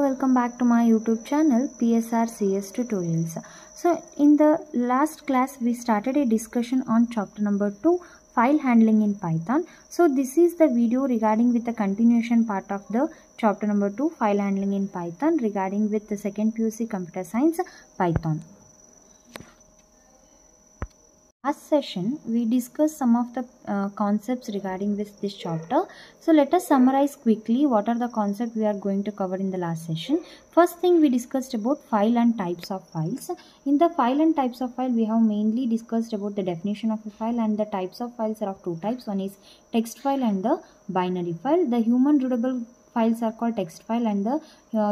welcome back to my YouTube channel PSR CS Tutorials. So in the last class we started a discussion on chapter number 2, file handling in Python. So this is the video regarding with the continuation part of the chapter number 2, file handling in Python, regarding with the second PUC computer science Python. Last session we discussed some of the concepts regarding with this chapter. So let us summarize quickly what are the concepts we are going to cover in the last session. First thing, we discussed about file and types of files. In the file and types of file, we have mainly discussed about the definition of a file, and the types of files are of two types. One is text file and the binary file. The human readable files are called text file, and the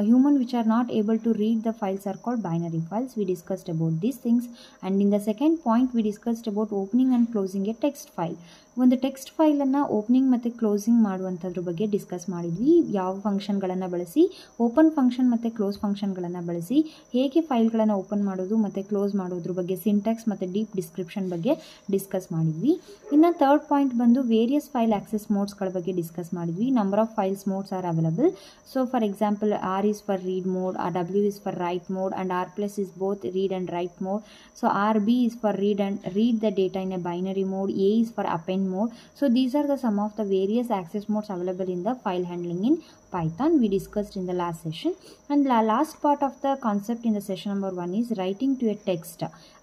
human which are not able to read the files are called binary files. We discussed about these things, and in the second point we discussed about opening and closing a text file. ಒಂದು text ಫೈಲನ್ನು opening ಮತ್ತು closing ಮಾಡುವಂಥದ್ರ ಬಗ್ಗೆ discuss ಮಾಡಿದ್ವಿ. ಯಾವ ಫಂಕ್ಷನ್ಗಳನ್ನು ಬಳಸಿ, open function ಮತ್ತು close ಫಂಕ್ಷನ್ಗಳನ್ನು ಬಳಸಿ ಹೇಗೆ ಫೈಲ್ಗಳನ್ನು ಓಪನ್ ಮಾಡೋದು ಮತ್ತು ಕ್ಲೋಸ್ ಮಾಡೋದ್ರ ಬಗ್ಗೆ ಸಿಂಟ್ಯಾಕ್ಸ್ ಮತ್ತು ಡೀಪ್ ಡಿಸ್ಕ್ರಿಪ್ಷನ್ ಬಗ್ಗೆ ಡಿಸ್ಕಸ್ ಮಾಡಿದ್ವಿ. ಇನ್ನು ಥರ್ಡ್ ಪಾಯಿಂಟ್ ಬಂದು ವೇರಿಯಸ್ ಫೈಲ್ ಆಕ್ಸೆಸ್ ಮೋಡ್ಸ್ಗಳ ಬಗ್ಗೆ ಡಿಸ್ಕಸ್ ಮಾಡಿದ್ವಿ. Number of files modes are available. So for example, R is for read mode, W is for write mode, and r plus is both read and write mode. So rb is for read the data in a binary mode, a is for append mode. So these are the some of the various access modes available in the file handling in Python we discussed in the last session. And the last part of the concept in the session number 1 is writing to a text.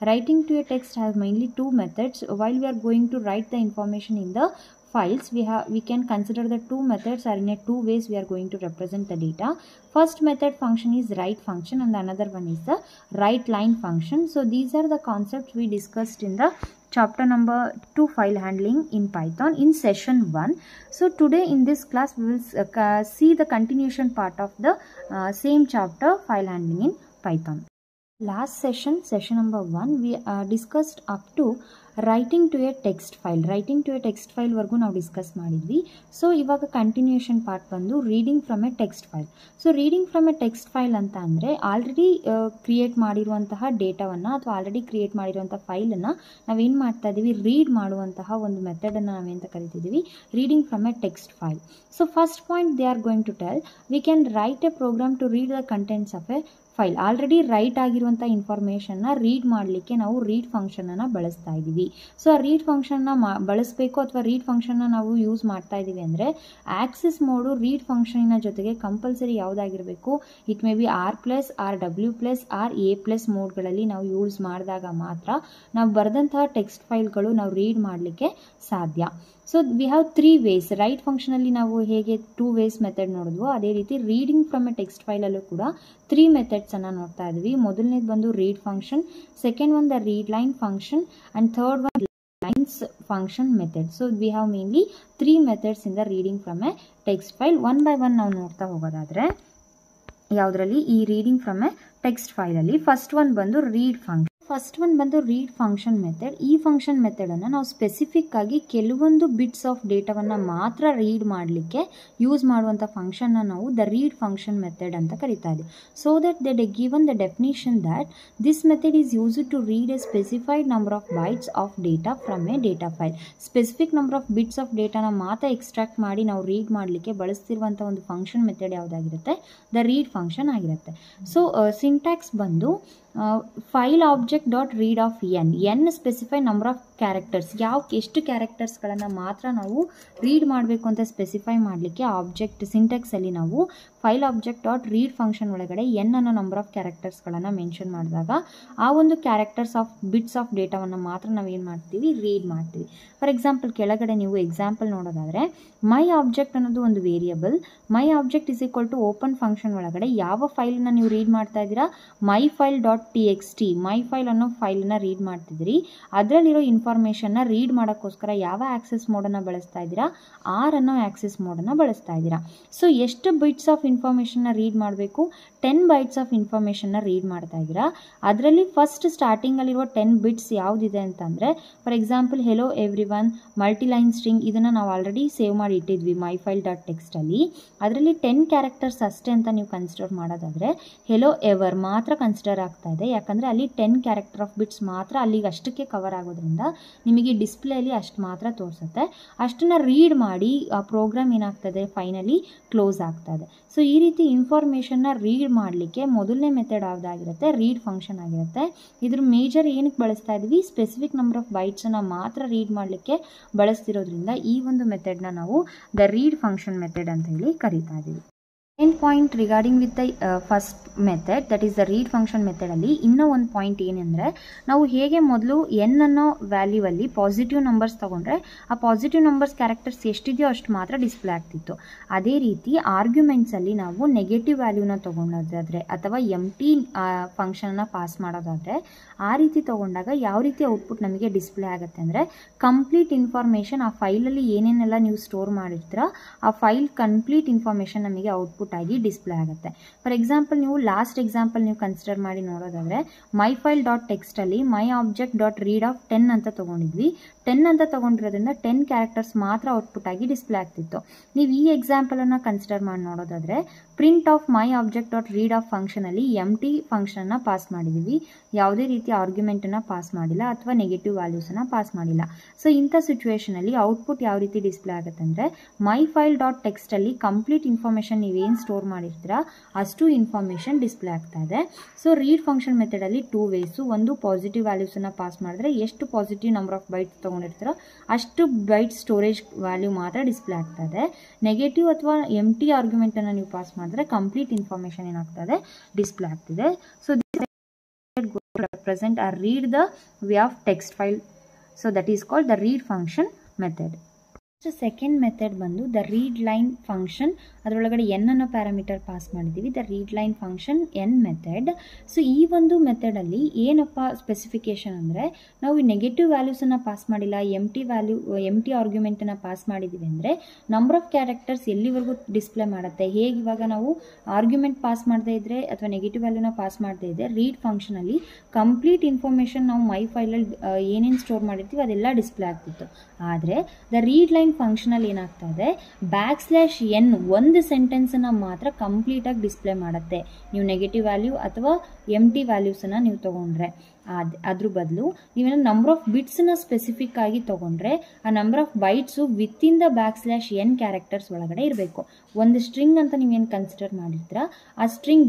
Writing to a text has mainly two methods. While we are going to write the information in the files, we can consider the two methods, or in a two ways we are going to represent the data. First method function is write function, and another one is the write line function. So these are the concepts we discussed in the chapter number 2, file handling in Python, in session 1. So today in this class we will see the continuation part of the same chapter, file handling in Python. Last session, session number 1, we discussed up to writing to a text file. Writing to a text file ವರ್ಗೂ ನಾವು discuss ಮಾಡಿದ್ವಿ. So ಇವಾಗ continuation part ಬಂದು reading from a text file. So reading from a text file ಅಂತ ಅಂದರೆ already create ಮಾಡಿರುವಂತಹ ಡೇಟಾವನ್ನು ಅಥವಾ already create ಮಾಡಿರುವಂಥ ಫೈಲನ್ನು ನಾವೇನು ಮಾಡ್ತಾ ಇದ್ದೀವಿ, ರೀಡ್ ಮಾಡುವಂತಹ ಒಂದು ಮೆಥಡನ್ನು ನಾವೇಂತ ಕರಿತಿದ್ದೀವಿ, reading from a text file. So first point they are going to tell, we can write a program to read the contents of a file. Already write ಆಗಿರುವಂಥ ಇನ್ಫಾರ್ಮೇಷನ್ನ ರೀಡ್ ಮಾಡಲಿಕ್ಕೆ ನಾವು ರೀಡ್ ಫಂಕ್ಷನನ್ನು ಬಳಸ್ತಾ ಇದ್ದೀವಿ. ಸೊ ಆ ರೀಡ್ ಫಂಕ್ಷನ್ನ ಬಳಸಬೇಕು ಅಥವಾ ರೀಡ್ ಫಂಕ್ಷನ್ನ ನಾವು ಯೂಸ್ ಮಾಡ್ತಾ ಇದ್ದೀವಿ ಅಂದರೆ ಆಕ್ಸೆಸ್ ಮೋಡು ರೀಡ್ ಫಂಕ್ಷನಿನ ಜೊತೆಗೆ ಕಂಪಲ್ಸರಿ ಯಾವುದಾಗಿರಬೇಕು, it may be R plus, R W plus, R A plus ಮೋಡ್ಗಳಲ್ಲಿ ನಾವು ಯೂಸ್ ಮಾಡಿದಾಗ ಮಾತ್ರ ನಾವು ಬರೆದಂತಹ ಟೆಕ್ಸ್ಟ್ ಫೈಲ್ಗಳು ನಾವು ರೀಡ್ ಮಾಡಲಿಕ್ಕೆ ಸಾಧ್ಯ. So we have 3 ways. Write ಫಂಕ್ಷನಲ್ಲಿ ನಾವು ಹೇಗೆ 2 ways ಮೆಥಡ್ ನೋಡಿದ್ವೋ, ಅದೇ ರೀತಿ ರೀಡಿಂಗ್ ಫ್ರಮ್ ಎ ಟೆಕ್ಸ್ಟ್ ಫೈಲಲ್ಲೂ ಕೂಡ 3 ಮೆಥಡ್ಸನ್ನು ನೋಡ್ತಾ ಇದ್ವಿ. ಮೊದಲನೇದು ಬಂದು read function, second one the read line function, and third one lines function method. So we have mainly 3 methods in the reading from a text file. One by one ನಾವು ನೋಡ್ತಾ ಹೋಗೋದಾದ್ರೆ, ಯಾವುದರಲ್ಲಿ ಈ ರೀಡಿಂಗ್ ಫ್ರಮ್ ಎ ಟೆಕ್ಸ್ಟ್ ಫೈಲಲ್ಲಿ first one ಬಂದು read function. First one ಬಂದು read function method. ಈ function ಮೆಥಡನ್ನು ನಾವು ಸ್ಪೆಸಿಫಿಕ್ ಆಗಿ ಕೆಲವೊಂದು ಬಿಟ್ಸ್ ಆಫ್ ಡೇಟಾವನ್ನು ಮಾತ್ರ ರೀಡ್ ಮಾಡಲಿಕ್ಕೆ ಯೂಸ್ ಮಾಡುವಂಥ ಫಂಕ್ಷನ್ನ ನಾವು ದ ರೀಡ್ ಫಂಕ್ಷನ್ ಮೆಥಡ್ ಅಂತ ಕರಿತಾ ಇದ್ದೀವಿ. So that they given the definition that this method is used to read a specified number of bytes of data from a data file. Specific number of bits of ಡೇಟಾನ ಮಾತ್ರ extract ಮಾಡಿ ನಾವು read ಮಾಡಲಿಕ್ಕೆ ಬಳಸ್ತಿರುವಂಥ ಒಂದು function method ಯಾವುದಾಗಿರುತ್ತೆ, the read function ಆಗಿರುತ್ತೆ. So syntax ಬಂದು file object dot read of N specify number of characters. ಎಷ್ಟು ಕ್ಯಾರೆಕ್ಟರ್ಸ್ಗಳನ್ನು ಮಾತ್ರ ನಾವು ರೀಡ್ ಮಾಡಬೇಕು ಅಂತ ಸ್ಪೆಸಿಫೈ ಮಾಡಲಿಕ್ಕೆ ಆಬ್ಜೆಕ್ಟ್ ಸಿಂಟ್ಯಾಕ್ಸಲ್ಲಿ ನಾವು file object dot read function ಒಳಗಡೆ ಎನ್ ಅನ್ನೋ ನಂಬರ್ ಆಫ್ ಕ್ಯಾರೆಕ್ಟರ್ಸ್ಗಳನ್ನು ಮೆನ್ಷನ್ ಮಾಡಿದಾಗ ಆ ಒಂದು ಕ್ಯಾರೆಕ್ಟರ್ಸ್ ಆಫ್ ಬಿಟ್ಸ್ ಆಫ್ ಡೇಟಾವನ್ನು ಮಾತ್ರ ನಾವು ಏನು ಮಾಡ್ತೀವಿ, ರೀಡ್ ಮಾಡ್ತೀವಿ. ಫಾರ್ ಎಕ್ಸಾಂಪಲ್, ಕೆಳಗಡೆ ನೀವು ಎಕ್ಸಾಂಪಲ್ ನೋಡೋದಾದರೆ, ಮೈ ಆಬ್ಜೆಕ್ಟ್ ಅನ್ನೋದು ಒಂದು variable. My object is equal to open function ಒಳಗಡೆ ಯಾವ ಫೈಲನ್ನು ನೀವು ರೀಡ್ ಮಾಡ್ತಾ ಇದ್ದೀರಾ, my file dot txt, my file ಅನ್ನೋ ಫೈಲನ್ನು ರೀಡ್ ಮಾಡ್ತಿದ್ದೀರಿ. ಅದರಲ್ಲಿರೋ ಇನ್ಫಾರ್ಮೇಷನ್ನ ರೀಡ್ ಮಾಡೋಕ್ಕೋಸ್ಕರ ಯಾವ ಆಕ್ಸೆಸ್ ಮೋಡನ್ನು ಬಳಸ್ತಾ ಇದ್ದೀರಾ, ಆರ್ ಅನ್ನೋ ಆಕ್ಸೆಸ್ ಮೋಡನ್ನು ಬಳಸ್ತಾ ಇದ್ದೀರಾ. ಸೊ ಎಷ್ಟು ಬಿಟ್ಸ್ ಆಫ್ ಇನ್ಫಾರ್ಮೇಷನ್ನ ರೀಡ್ ಮಾಡಬೇಕು, 10 bytes ಆಫ್ ಇನ್ಫಾರ್ಮೇಷನ್ನ ರೀಡ್ ಮಾಡ್ತಾ ಇದ್ದೀರಾ. ಅದರಲ್ಲಿ ಫಸ್ಟ್ ಸ್ಟಾರ್ಟಿಂಗಲ್ಲಿರುವ 10 bits ಯಾವುದಿದೆ ಅಂತಂದರೆ, for example hello everyone, multiline string, ಇದನ್ನು ನಾವು ಆಲ್ರೆಡಿ ಸೇವ್ ಮಾಡಿ ಇಟ್ಟಿದ್ವಿ ಮೈ ಫೈಲ್ ಡಾಟ್ ಟೆಕ್ಸ್ಟಲ್ಲಿ. ಅದರಲ್ಲಿ 10 ಕ್ಯಾರೆಕ್ಟರ್ಸ್ ಅಷ್ಟೇ ಅಂತ ನೀವು ಕನ್ಸಿಡರ್ ಮಾಡೋದಾದರೆ ಹೆಲೋ ಎವರ್ ಮಾತ್ರ ಕನ್ಸಿಡರ್ ಆಗ್ತಾ ಇದೆ, ಯಾಕಂದರೆ ಅಲ್ಲಿ 10 ಕ್ಯಾರೆಕ್ಟರ್ ಆಫ್ ಬಿಟ್ಸ್ ಮಾತ್ರ ಅಲ್ಲಿಗೆ ಅಷ್ಟಕ್ಕೆ ಕವರ್ ಆಗೋದ್ರಿಂದ ನಿಮಗೆ ಡಿಸ್ಪ್ಲೇಲಿ ಅಷ್ಟು ಮಾತ್ರ ತೋರಿಸುತ್ತೆ. ಅಷ್ಟನ್ನು ರೀಡ್ ಮಾಡಿ ಆ ಪ್ರೋಗ್ರಾಮ್ ಏನಾಗ್ತದೆ ಫೈನಲಿ ಕ್ಲೋಸ್ ಆಗ್ತದೆ. ಸೊ ಈ ರೀತಿ ಇನ್ಫಾರ್ಮೇಷನ್ನ ರೀಡ್ ಮಾಡಲಿಕ್ಕೆ ಮೊದಲನೇ ಮೆಥಡ್ ಯಾವುದಾಗಿರುತ್ತೆ, ರೀಡ್ ಫಂಕ್ಷನ್ ಆಗಿರುತ್ತೆ. ಇದ್ರ ಮೇಜರ್ ಏನಕ್ಕೆ ಬಳಸ್ತಾ ಇದ್ವಿ, ಸ್ಪೆಸಿಫಿಕ್ ನಂಬರ್ ಆಫ್ ಬೈಟ್ಸನ್ನು ಮಾತ್ರ ರೀಡ್ ಮಾಡಲಿಕ್ಕೆ ಬಳಸ್ತಿರೋದ್ರಿಂದ ಈ ಒಂದು ಮೆಥಡ್ನ ನಾವು ದ ರೀಡ್ ಫಂಕ್ಷನ್ ಮೆಥಡ್ ಅಂತ ಹೇಳಿ ಕರಿತಾ ಇದ್ದೀವಿ. Second point regarding with the first method that is the read function ಮೆಥಡಲ್ಲಿ ಇನ್ನೂ ಒಂದು ಪಾಯಿಂಟ್ ಏನಂದರೆ, ನಾವು ಹೇಗೆ ಮೊದಲು ಎನ್ ಅನ್ನೋ ವ್ಯಾಲ್ಯೂವಲ್ಲಿ ಪಾಸಿಟಿವ್ ನಂಬರ್ಸ್ ತೊಗೊಂಡ್ರೆ ಆ ಪಾಸಿಟಿವ್ ನಂಬರ್ಸ್ ಕ್ಯಾರೆಕ್ಟರ್ಸ್ ಎಷ್ಟಿದೆಯೋ ಅಷ್ಟು ಮಾತ್ರ ಡಿಸ್ಪ್ಲೇ ಆಗ್ತಿತ್ತು. ಅದೇ ರೀತಿ ಆರ್ಗ್ಯುಮೆಂಟ್ಸಲ್ಲಿ ನಾವು ನೆಗೆಟಿವ್ ವ್ಯಾಲ್ಯೂನ ತೊಗೊಳೋದಾದರೆ ಅಥವಾ ಎಂಟಿ ಫಂಕ್ಷನ್ನ ಪಾಸ್ ಮಾಡೋದಾದರೆ ಆ ರೀತಿ ತೊಗೊಂಡಾಗ ಯಾವ ರೀತಿ ಔಟ್ಪುಟ್ ನಮಗೆ ಡಿಸ್ಪ್ಲೇ ಆಗುತ್ತೆ ಅಂದರೆ, ಕಂಪ್ಲೀಟ್ ಇನ್ಫಾರ್ಮೇಷನ್ ಆ ಫೈಲಲ್ಲಿ ಏನೇನೆಲ್ಲ ನೀವು ಸ್ಟೋರ್ ಮಾಡಿರ್ತೀರ ಆ ಫೈಲ್ ಕಂಪ್ಲೀಟ್ ಇನ್ಫಾರ್ಮೇಷನ್ ನಮಗೆ ಔಟ್ಪುಟ್ ಆಗಿ ಡಿಸ್ಪ್ಲೇ ಆಗುತ್ತೆ. ಫಾರ್ ಎಕ್ಸಾಂಪಲ್ ನೀವು ಲಾಸ್ಟ್ ಎಕ್ಸಾಂಪಲ್ ನೀವು ಕನ್ಸಿಡರ್ ಮಾಡಿ ನೋಡೋದಾದರೆ ಮೈ ಫೈಲ್ ಡಾಟ್ ಟೆಕ್ಸ್ಟಲ್ಲಿ my object dot read of 10 ಅಂತ ತೊಗೊಂಡಿದ್ವಿ. 10 ಅಂತ ತೊಗೊಂಡಿರೋದ್ರಿಂದ 10 ಕ್ಯಾರೆಕ್ಟರ್ಸ್ ಮಾತ್ರ ಔಟ್ಪುಟ್ ಆಗಿ ಡಿಸ್ಪ್ಲೇ ಆಗ್ತಿತ್ತು. ನೀವು ಈ ಎಕ್ಸಾಂಪಲನ್ನು ಕನ್ಸಿಡರ್ ಮಾಡಿ ನೋಡೋದಾದರೆ print of my object dot read of ಫಂಕ್ಷನಲ್ಲಿ ಎಂಟಿ ಫಂಕ್ಷನ್ನ ಪಾಸ್ ಮಾಡಿದ್ದೀವಿ, ಯಾವುದೇ ರೀತಿ ಆರ್ಗ್ಯುಮೆಂಟನ್ನು ಪಾಸ್ ಮಾಡಿಲ್ಲ ಅಥವಾ ನೆಗೆಟಿವ್ ವ್ಯಾಲ್ಯೂಸನ್ನು ಪಾಸ್ ಮಾಡಿಲ್ಲ. ಸೊ ಇಂಥ ಸಿಚುವೇಷನಲ್ಲಿ ಔಟ್ಪುಟ್ ಯಾವ ರೀತಿ ಡಿಸ್ಪ್ಲೇ ಆಗುತ್ತೆ ಅಂದರೆ, ಮೈ ಫೈಲ್ ಡಾಟ್ ಟೆಕ್ಸ್ಟಲ್ಲಿ ಕಂಪ್ಲೀಟ್ ಇನ್ಫಾರ್ಮೇಷನ್ ನೀವೇನು ಸ್ಟೋರ್ ಮಾಡಿರ್ತೀರಾ ಅಷ್ಟು ಇನ್ಫಾರ್ಮೇಷನ್ ಡಿಸ್ಪ್ಲೇ ಆಗ್ತಾ ಇದೆ. ಸೊ ರೀಡ್ ಫಂಕ್ಷನ್ ಮೆಥಡಲ್ಲಿ 2 ವೇಸು, ಒಂದು ಪಾಸಿಟಿವ್ ವ್ಯಾಲ್ಯೂಸನ್ನು ಪಾಸ್ ಮಾಡಿದ್ರೆ ಎಷ್ಟು ಪಾಸಿಟಿವ್ ನಂಬರ್ ಆಫ್ ಬೈಟ್ಸ್ ತೊಗೊಂಡಿರ್ತೀರೋ ಅಷ್ಟು ಬೈಟ್ ಸ್ಟೋರೇಜ್ ವ್ಯಾಲ್ಯೂ ಮಾತ್ರ ಡಿಸ್ಪ್ಲೇ ಆಗ್ತಾ ಇದೆ. ನೆಗೆಟಿವ್ ಅಥವಾ ಎಂಟಿ ಆರ್ಗ್ಯುಮೆಂಟನ್ನು ನೀವು ಪಾಸ್ ಮಾಡಿದ್ರೆ ಕಂಪ್ಲೀಟ್ ಇನ್ಫಾರ್ಮೇಷನ್ ಏನಾಗ್ತದೆ ಡಿಸ್ಪ್ಲೇ ಆಗ್ತಿದೆ. So represent or read the way of text file, so that is called the read function method. So second method ಬಂದು ದ ರೀಡ್ ಲೈನ್ ಫಂಕ್ಷನ್. ಅದರೊಳಗಡೆ ಎನ್ ಅನ್ನೋ ಪ್ಯಾರಾಮೀಟರ್ ಪಾಸ್ ಮಾಡಿದ್ದೀವಿ, the read line function N method. So ಈ ಒಂದು ಮೆಥಡಲ್ಲಿ ಏನಪ್ಪ specification ಅಂದರೆ, ನಾವು negative ವ್ಯಾಲ್ಯೂಸನ್ನು ಪಾಸ್ ಮಾಡಿಲ್ಲ, ಎಂಟಿ ಆರ್ಗ್ಯುಮೆಂಟನ್ನು ಪಾಸ್ ಮಾಡಿದ್ದೀವಿ ಅಂದರೆ ನಂಬರ್ ಆಫ್ ಕ್ಯಾರೆಕ್ಟರ್ಸ್ ಎಲ್ಲಿವರೆಗೂ ಡಿಸ್ಪ್ಲೇ ಮಾಡುತ್ತೆ. ಹೇಗೆ ಇವಾಗ ನಾವು ಆರ್ಗ್ಯುಮೆಂಟ್ ಪಾಸ್ ಮಾಡದೇ ಇದ್ದರೆ ಅಥವಾ ನೆಗೆಟಿವ್ ವ್ಯಾಲ್ಯೂನ ಪಾಸ್ ಮಾಡದೇ ಇದ್ದರೆ ರೀಡ್ ಫಂಕ್ಷನಲ್ಲಿ ಕಂಪ್ಲೀಟ್ ಇನ್ಫಾರ್ಮೇಷನ್ ನಾವು ಮೈ ಫೈಲಲ್ಲಿ ಏನೇನು ಸ್ಟೋರ್ ಮಾಡಿರ್ತೀವಿ ಅದೆಲ್ಲ ಡಿಸ್ಪ್ಲೇ ಆಗ್ತಿತ್ತು. ಆದರೆ ದ ರೀಡ್ ಲೈನ್ ಫಂಕ್ಷನಲ್ಲಿ ಏನಾಗ್ತಾ ಇದೆ, \n ಒಂದು ಸೆಂಟೆನ್ಸನ್ನು ಮಾತ್ರ ಕಂಪ್ಲೀಟಾಗಿ ಡಿಸ್ಪ್ಲೇ ಮಾಡುತ್ತೆ. ನೀವು ನೆಗೆಟಿವ್ ವ್ಯಾಲ್ಯೂ ಅಥವಾ ಎಂಟಿ ವ್ಯಾಲ್ಯೂಸನ್ನು ನೀವು ತೊಗೊಂಡ್ರೆ ಅದ್ರ ಬದಲು ನೀವೇನೋ ನಂಬರ್ ಆಫ್ ಬಿಟ್ಸನ್ನ ಸ್ಪೆಸಿಫಿಕ್ ಆಗಿ ತೊಗೊಂಡ್ರೆ ಆ number of bites within the \n characters ಒಳಗಡೆ ಇರಬೇಕು. ಒಂದು ಸ್ಟ್ರಿಂಗ್ ಅಂತ ನೀವೇನು ಕನ್ಸಿಡರ್ ಮಾಡಿರ್ತೀರ ಆ ಸ್ಟ್ರಿಂಗ್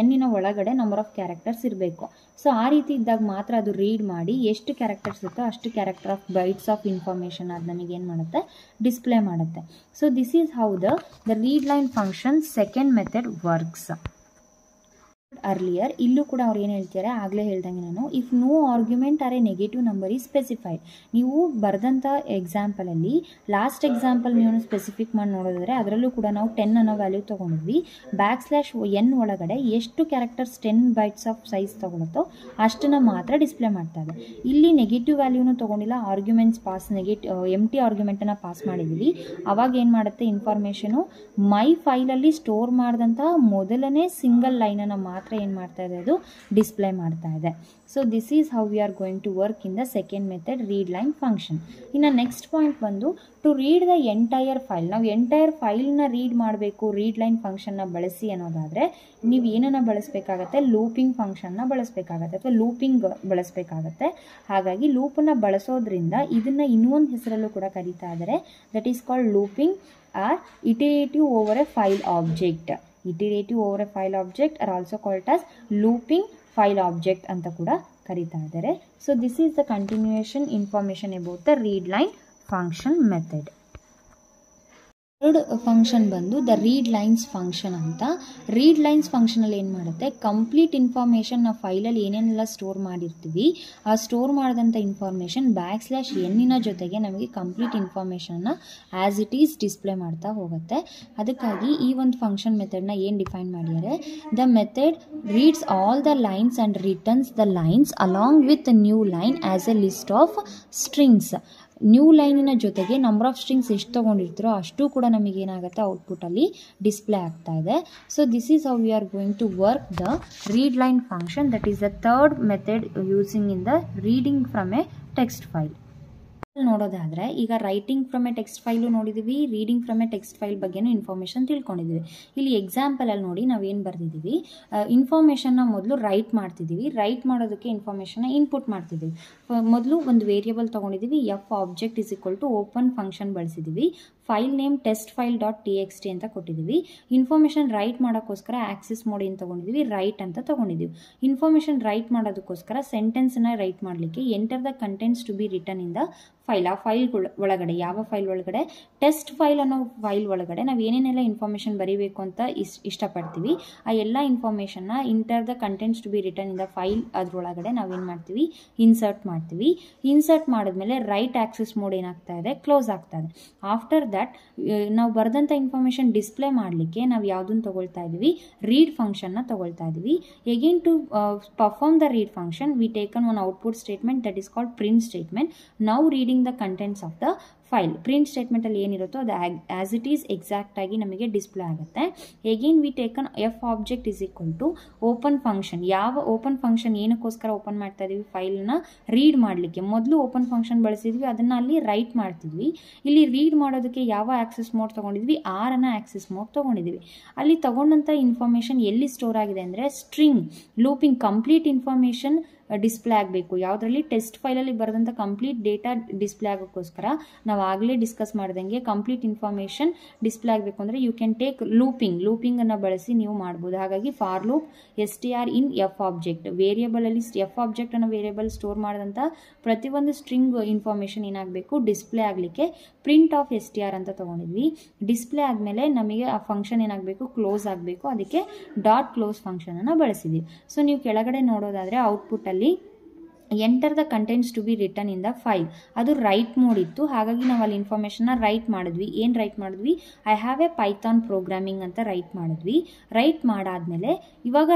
\n ಒಳಗಡೆ ನಂಬರ್ ಆಫ್ ಕ್ಯಾರೆಕ್ಟರ್ಸ್ ಇರಬೇಕು. ಸೊ ಆ ರೀತಿ ಇದ್ದಾಗ ಮಾತ್ರ ಅದು ರೀಡ್ ಮಾಡಿ ಎಷ್ಟು ಕ್ಯಾರೆಕ್ಟರ್ಸ್ ಇರುತ್ತೋ ಅಷ್ಟು character of bytes of information ಅದು ನನಗೆ ಏನು ಮಾಡುತ್ತೆ, ಡಿಸ್ಪ್ಲೇ ಮಾಡುತ್ತೆ. So this is how the read line function second method works. Earlier ಇಲ್ಲೂ ಕೂಡ ಅವ್ರು ಏನು ಹೇಳ್ತಾರೆ, ಆಗಲೇ ಹೇಳ್ದಂಗೆ ನಾನು, if no argument or a negative number is specified. ನೀವು ಬರೆದಂಥ ಎಕ್ಸಾಂಪಲಲ್ಲಿ ಲಾಸ್ಟ್ ಎಕ್ಸಾಂಪಲ್ ನೀವು ಸ್ಪೆಸಿಫಿಕ್ ಮಾಡಿ ನೋಡೋದಾದರೆ ಅದರಲ್ಲೂ ಕೂಡ ನಾವು 10 ಅನ್ನೋ ವ್ಯಾಲ್ಯೂ ತೊಗೊಂಡಿದ್ವಿ. \n ಒಳಗಡೆ ಎಷ್ಟು ಕ್ಯಾರೆಕ್ಟರ್ಸ್ 10 ಬೈಟ್ಸ್ ಆಫ್ ಸೈಜ್ ತೊಗೊಳುತ್ತೋ ಅಷ್ಟನ್ನು ಮಾತ್ರ ಡಿಸ್ಪ್ಲೇ ಮಾಡ್ತಾ ಇದೆ. ಇಲ್ಲಿ ನೆಗೆಟಿವ್ ವ್ಯಾಲ್ಯೂನು ತೊಗೊಂಡಿಲ್ಲ, ಆರ್ಗ್ಯುಮೆಂಟ್ಸ್ ಪಾಸ್ ಎಂಟಿ ಆರ್ಗ್ಯುಮೆಂಟನ್ನು ಪಾಸ್ ಮಾಡಿದ್ದೀವಿ. ಅವಾಗ ಏನು ಮಾಡುತ್ತೆ, ಇನ್ಫಾರ್ಮೇಷನು ಮೈ ಫೈಲಲ್ಲಿ ಸ್ಟೋರ್ ಮಾಡಿದಂಥ ಮೊದಲನೇ ಸಿಂಗಲ್ ಲೈನನ್ನು ಮಾತ್ರ ಏನು ಮಾಡ್ತಾ ಇದೆ, ಅದು ಡಿಸ್ಪ್ಲೇ ಮಾಡ್ತಾ ಇದೆ. So this is how we are going to work in the second method read line function. ಇನ್ನು ನೆಕ್ಸ್ಟ್ ಪಾಯಿಂಟ್ ಬಂದು to read the entire file. ನಾವು ಎಂಟೈರ್ ಫೈಲ್ನ ರೀಡ್ ಮಾಡಬೇಕು ರೀಡ್ ಲೈನ್ ಫಂಕ್ಷನ್ನ ಬಳಸಿ ಅನ್ನೋದಾದರೆ ನೀವು ಏನನ್ನು ಬಳಸಬೇಕಾಗತ್ತೆ, ಲೂಪಿಂಗ್ ಫಂಕ್ಷನ್ನ ಬಳಸಬೇಕಾಗತ್ತೆ ಅಥವಾ ಲೂಪಿಂಗ್ ಬಳಸಬೇಕಾಗತ್ತೆ. ಹಾಗಾಗಿ ಲೂಪನ್ನು ಬಳಸೋದ್ರಿಂದ ಇದನ್ನು ಇನ್ನೊಂದು ಹೆಸರಲ್ಲೂ ಕೂಡ ಕರೀತಾ ಇದ್ದಾರೆ, that is called looping or iterative over a file object. Iterative over a file object are also called as looping file object ಅಂತ ಕೂಡ ಕರೀತಾ ಇದ್ದಾರೆ. So this is the continuation information about the read line function method. Third function ಬಂದು the read lines function ಅಂತ. Read lines ಫಂಕ್ಷನಲ್ಲಿ ಏನು ಮಾಡುತ್ತೆ, complete information ನಾವು ಫೈಲಲ್ಲಿ ಏನೇನೆಲ್ಲ ಸ್ಟೋರ್ ಮಾಡಿರ್ತೀವಿ ಆ ಸ್ಟೋರ್ ಮಾಡಿದಂಥ ಇನ್ಫಾರ್ಮೇಷನ್ \n ಜೊತೆಗೆ ನಮಗೆ ಕಂಪ್ಲೀಟ್ ಇನ್ಫಾರ್ಮೇಷನ್ನ ಆ್ಯಸ್ ಇಟ್ ಈಸ್ ಡಿಸ್ಪ್ಲೇ ಮಾಡ್ತಾ ಹೋಗುತ್ತೆ. ಅದಕ್ಕಾಗಿ ಈ ಒಂದು ಫಂಕ್ಷನ್ ಮೆಥಡ್ನ ಏನು ಡಿಫೈನ್ ಮಾಡಿದ್ದಾರೆ, the method reads all the lines and returns the lines along with new line as a list of strings. New ಲೈನಿನ ಜೊತೆಗೆ ನಂಬರ್ ಆಫ್ ಸ್ಟ್ರಿಂಗ್ಸ್ ಎಷ್ಟು ತೊಗೊಂಡಿರ್ತೀರೋ ಅಷ್ಟು ಕೂಡ ನಮಗೆ ಏನಾಗುತ್ತೆ ಔಟ್ಪುಟ್ಟಲ್ಲಿ ಡಿಸ್ಪ್ಲೇ ಆಗ್ತಾ ಇದೆ. So this is how we are going to work the read line function. That is the third method using in the reading from a text file. ನೋಡೋದಾದರೆ ಈಗ writing from a text file ನೋಡಿದ್ದೀವಿ, reading from a text file ಬಗ್ಗೆನೂ information ತಿಳ್ಕೊಂಡಿದ್ದೀವಿ. ಇಲ್ಲಿ ಎಕ್ಸಾಂಪಲಲ್ಲಿ ನೋಡಿ ನಾವೇನು ಬರೆದಿದ್ದೀವಿ, ಇನ್ಫಾರ್ಮೇಷನ್ನ ಮೊದಲು ರೈಟ್ ಮಾಡ್ತಿದ್ದೀವಿ. ರೈಟ್ ಮಾಡೋದಕ್ಕೆ ಇನ್ಫಾರ್ಮೇಷನ್ನ ಇನ್ಪುಟ್ ಮಾಡ್ತಿದ್ದೀವಿ. ಮೊದಲು ಒಂದು ವೇರಿಯಬಲ್ ತೊಗೊಂಡಿದ್ದೀವಿ, F object is equal to open function ಬಳಸಿದ್ದೀವಿ. File name test file dot txt ಅಂತ ಕೊಟ್ಟಿದ್ದೀವಿ. ಇನ್ಫಾರ್ಮೇಷನ್ ರೈಟ್ ಮಾಡೋಕ್ಕೋಸ್ಕರ ಆಕ್ಸಿಸ್ ಮೋಡ್ ಏನು ತೊಗೊಂಡಿದ್ದೀವಿ, ರೈಟ್ ಅಂತ ತೊಗೊಂಡಿದ್ದೀವಿ. ಇನ್ಫಾರ್ಮೇಷನ್ ರೈಟ್ ಮಾಡೋದಕ್ಕೋಸ್ಕರ ಸೆಂಟೆನ್ಸನ್ನ ರೈಟ್ ಮಾಡಲಿಕ್ಕೆ enter the contents to be return in the file. ಆ ಫೈಲ್ ಒಳಗಡೆ, ಯಾವ ಫೈಲ್ ಒಳಗಡೆ, ಟೆಸ್ಟ್ ಫೈಲ್ ಅನ್ನೋ ಫೈಲ್ ಒಳಗಡೆ ನಾವು ಏನೇನೆಲ್ಲ ಇನ್ಫಾರ್ಮೇಷನ್ ಬರೀಬೇಕು ಅಂತ ಇಷ್ಟಪಡ್ತೀವಿ ಆ ಎಲ್ಲ ಇನ್ಫಾರ್ಮೇಷನ್ನ enter the contents to be return in the file ಅದರೊಳಗಡೆ ನಾವೇನು ಮಾಡ್ತೀವಿ, ಇನ್ಸರ್ಟ್ ಮಾಡ್ತೀವಿ. ಇನ್ಸರ್ಟ್ ಮಾಡಿದ್ಮೇಲೆ ರೈಟ್ ಆಕ್ಸಿಸ್ ಮೋಡ್ ಏನಾಗ್ತಾ ಇದೆ, ಕ್ಲೋಸ್ ಆಗ್ತಾ ಇದೆ. ಆಫ್ಟರ್ ದಟ್ ನಾವು ಬರೆದಂಥ ಇನ್ಫಾರ್ಮೇಷನ್ ಡಿಸ್ಪ್ಲೇ ಮಾಡಲಿಕ್ಕೆ ನಾವು ಯಾವುದನ್ನು ತೊಗೊಳ್ತಾ ಇದ್ದೀವಿ, ರೀಡ್ ಫಂಕ್ಷನ್ನ ತೊಗೊಳ್ತಾ ಇದ್ದೀವಿ. Again to perform the read function we taken one output statement that is called print statement. Now reading the contents of the file. Print ಸ್ಟೇಟ್ಮೆಂಟಲ್ಲಿ ಏನಿರುತ್ತೋ ಅದು ಆ್ಯಸ್ ಇಟ್ ಈಸ್ ಎಕ್ಸಾಕ್ಟ್ ಆಗಿ ನಮಗೆ ಡಿಸ್ಪ್ಲೇ ಆಗುತ್ತೆ. Again we taken F object is equal to open function. ಯಾವ open function ಏನಕ್ಕೋಸ್ಕರ open ಮಾಡ್ತಾ ಇದೀವಿ, ಫೈಲ್ನ ರೀಡ್ ಮಾಡಲಿಕ್ಕೆ. ಮೊದಲು ಓಪನ್ ಫಂಕ್ಷನ್ ಬಳಸಿದ್ವಿ, ಅದನ್ನು ಅಲ್ಲಿ ರೈಟ್ ಮಾಡ್ತಿದ್ವಿ. ಇಲ್ಲಿ ರೀಡ್ ಮಾಡೋದಕ್ಕೆ ಯಾವ ಆಕ್ಸೆಸ್ ಮೋಡ್ ತೊಗೊಂಡಿದ್ವಿ, ಆರನ್ನ ಆಕ್ಸೆಸ್ ಮೋಡ್ ತೊಗೊಂಡಿದ್ವಿ. ಅಲ್ಲಿ ತೊಗೊಂಡಂಥ ಇನ್ಫಾರ್ಮೇಷನ್ ಎಲ್ಲಿ ಸ್ಟೋರ್ ಆಗಿದೆ ಅಂದರೆ string looping complete information display ಆಗಬೇಕು. ಯಾವುದರಲ್ಲಿ ಟೆಸ್ಟ್ ಫೈಲಲ್ಲಿ ಬರೆದಂಥ ಕಂಪ್ಲೀಟ್ ಡೇಟಾ ಡಿಸ್ಪ್ಲೇ ಆಗೋಕ್ಕೋಸ್ಕರ ನಾವು ಆಗಲೇ ಡಿಸ್ಕಸ್ ಮಾಡ್ದಂಗೆ ಕಂಪ್ಲೀಟ್ ಇನ್ಫಾರ್ಮೇಷನ್ ಡಿಸ್ಪ್ಲೇ ಆಗಬೇಕು ಅಂದರೆ ಯು ಕ್ಯಾನ್ ಟೇಕ್ ಲೂಪಿಂಗನ್ನು ಬಳಸಿ ನೀವು ಮಾಡ್ಬೋದು. ಹಾಗಾಗಿ for loop str in F object ವೇರಿಯಬಲಲ್ಲಿ ಎಫ್ ಆಬ್ಜೆಕ್ಟ್ ಅನ್ನೋ ವೇರಿಯಬಲ್ ಸ್ಟೋರ್ ಮಾಡಿದಂಥ ಪ್ರತಿಯೊಂದು ಸ್ಟ್ರಿಂಗ್ ಇನ್ಫಾರ್ಮೇಷನ್ ಏನಾಗಬೇಕು, ಡಿಸ್ಪ್ಲೇ ಆಗಲಿಕ್ಕೆ ಪ್ರಿಂಟ್ ಆಫ್ str ಅಂತ ತೊಗೊಂಡಿದ್ವಿ. ಡಿಸ್ಪ್ಲೇ ಆದಮೇಲೆ ನಮಗೆ ಆ ಫಂಕ್ಷನ್ ಏನಾಗಬೇಕು, ಕ್ಲೋಸ್ ಆಗಬೇಕು. ಅದಕ್ಕೆ ಡಾಟ್ ಕ್ಲೋಸ್ ಫಂಕ್ಷನನ್ನು ಬಳಸಿದ್ವಿ. ಸೊ ನೀವು ಕೆಳಗಡೆ ನೋಡೋದಾದರೆ ಔಟ್ಪುಟ್ಟಲ್ಲಿ enter the contents to be return in the file ಅದು ರೈಟ್ ಮೋಡ್ ಇತ್ತು. ಹಾಗಾಗಿ ನಾವು ಅಲ್ಲಿ ಇನ್ಫಾರ್ಮೇಷನ್ನ ರೈಟ್ ಮಾಡಿದ್ವಿ. ಏನು ರೈಟ್ ಮಾಡಿದ್ವಿ, I have A Python programming ಅಂತ ರೈಟ್ ಮಾಡಿದ್ವಿ. ರೈಟ್ ಮಾಡಾದ್ಮೇಲೆ ಇವಾಗ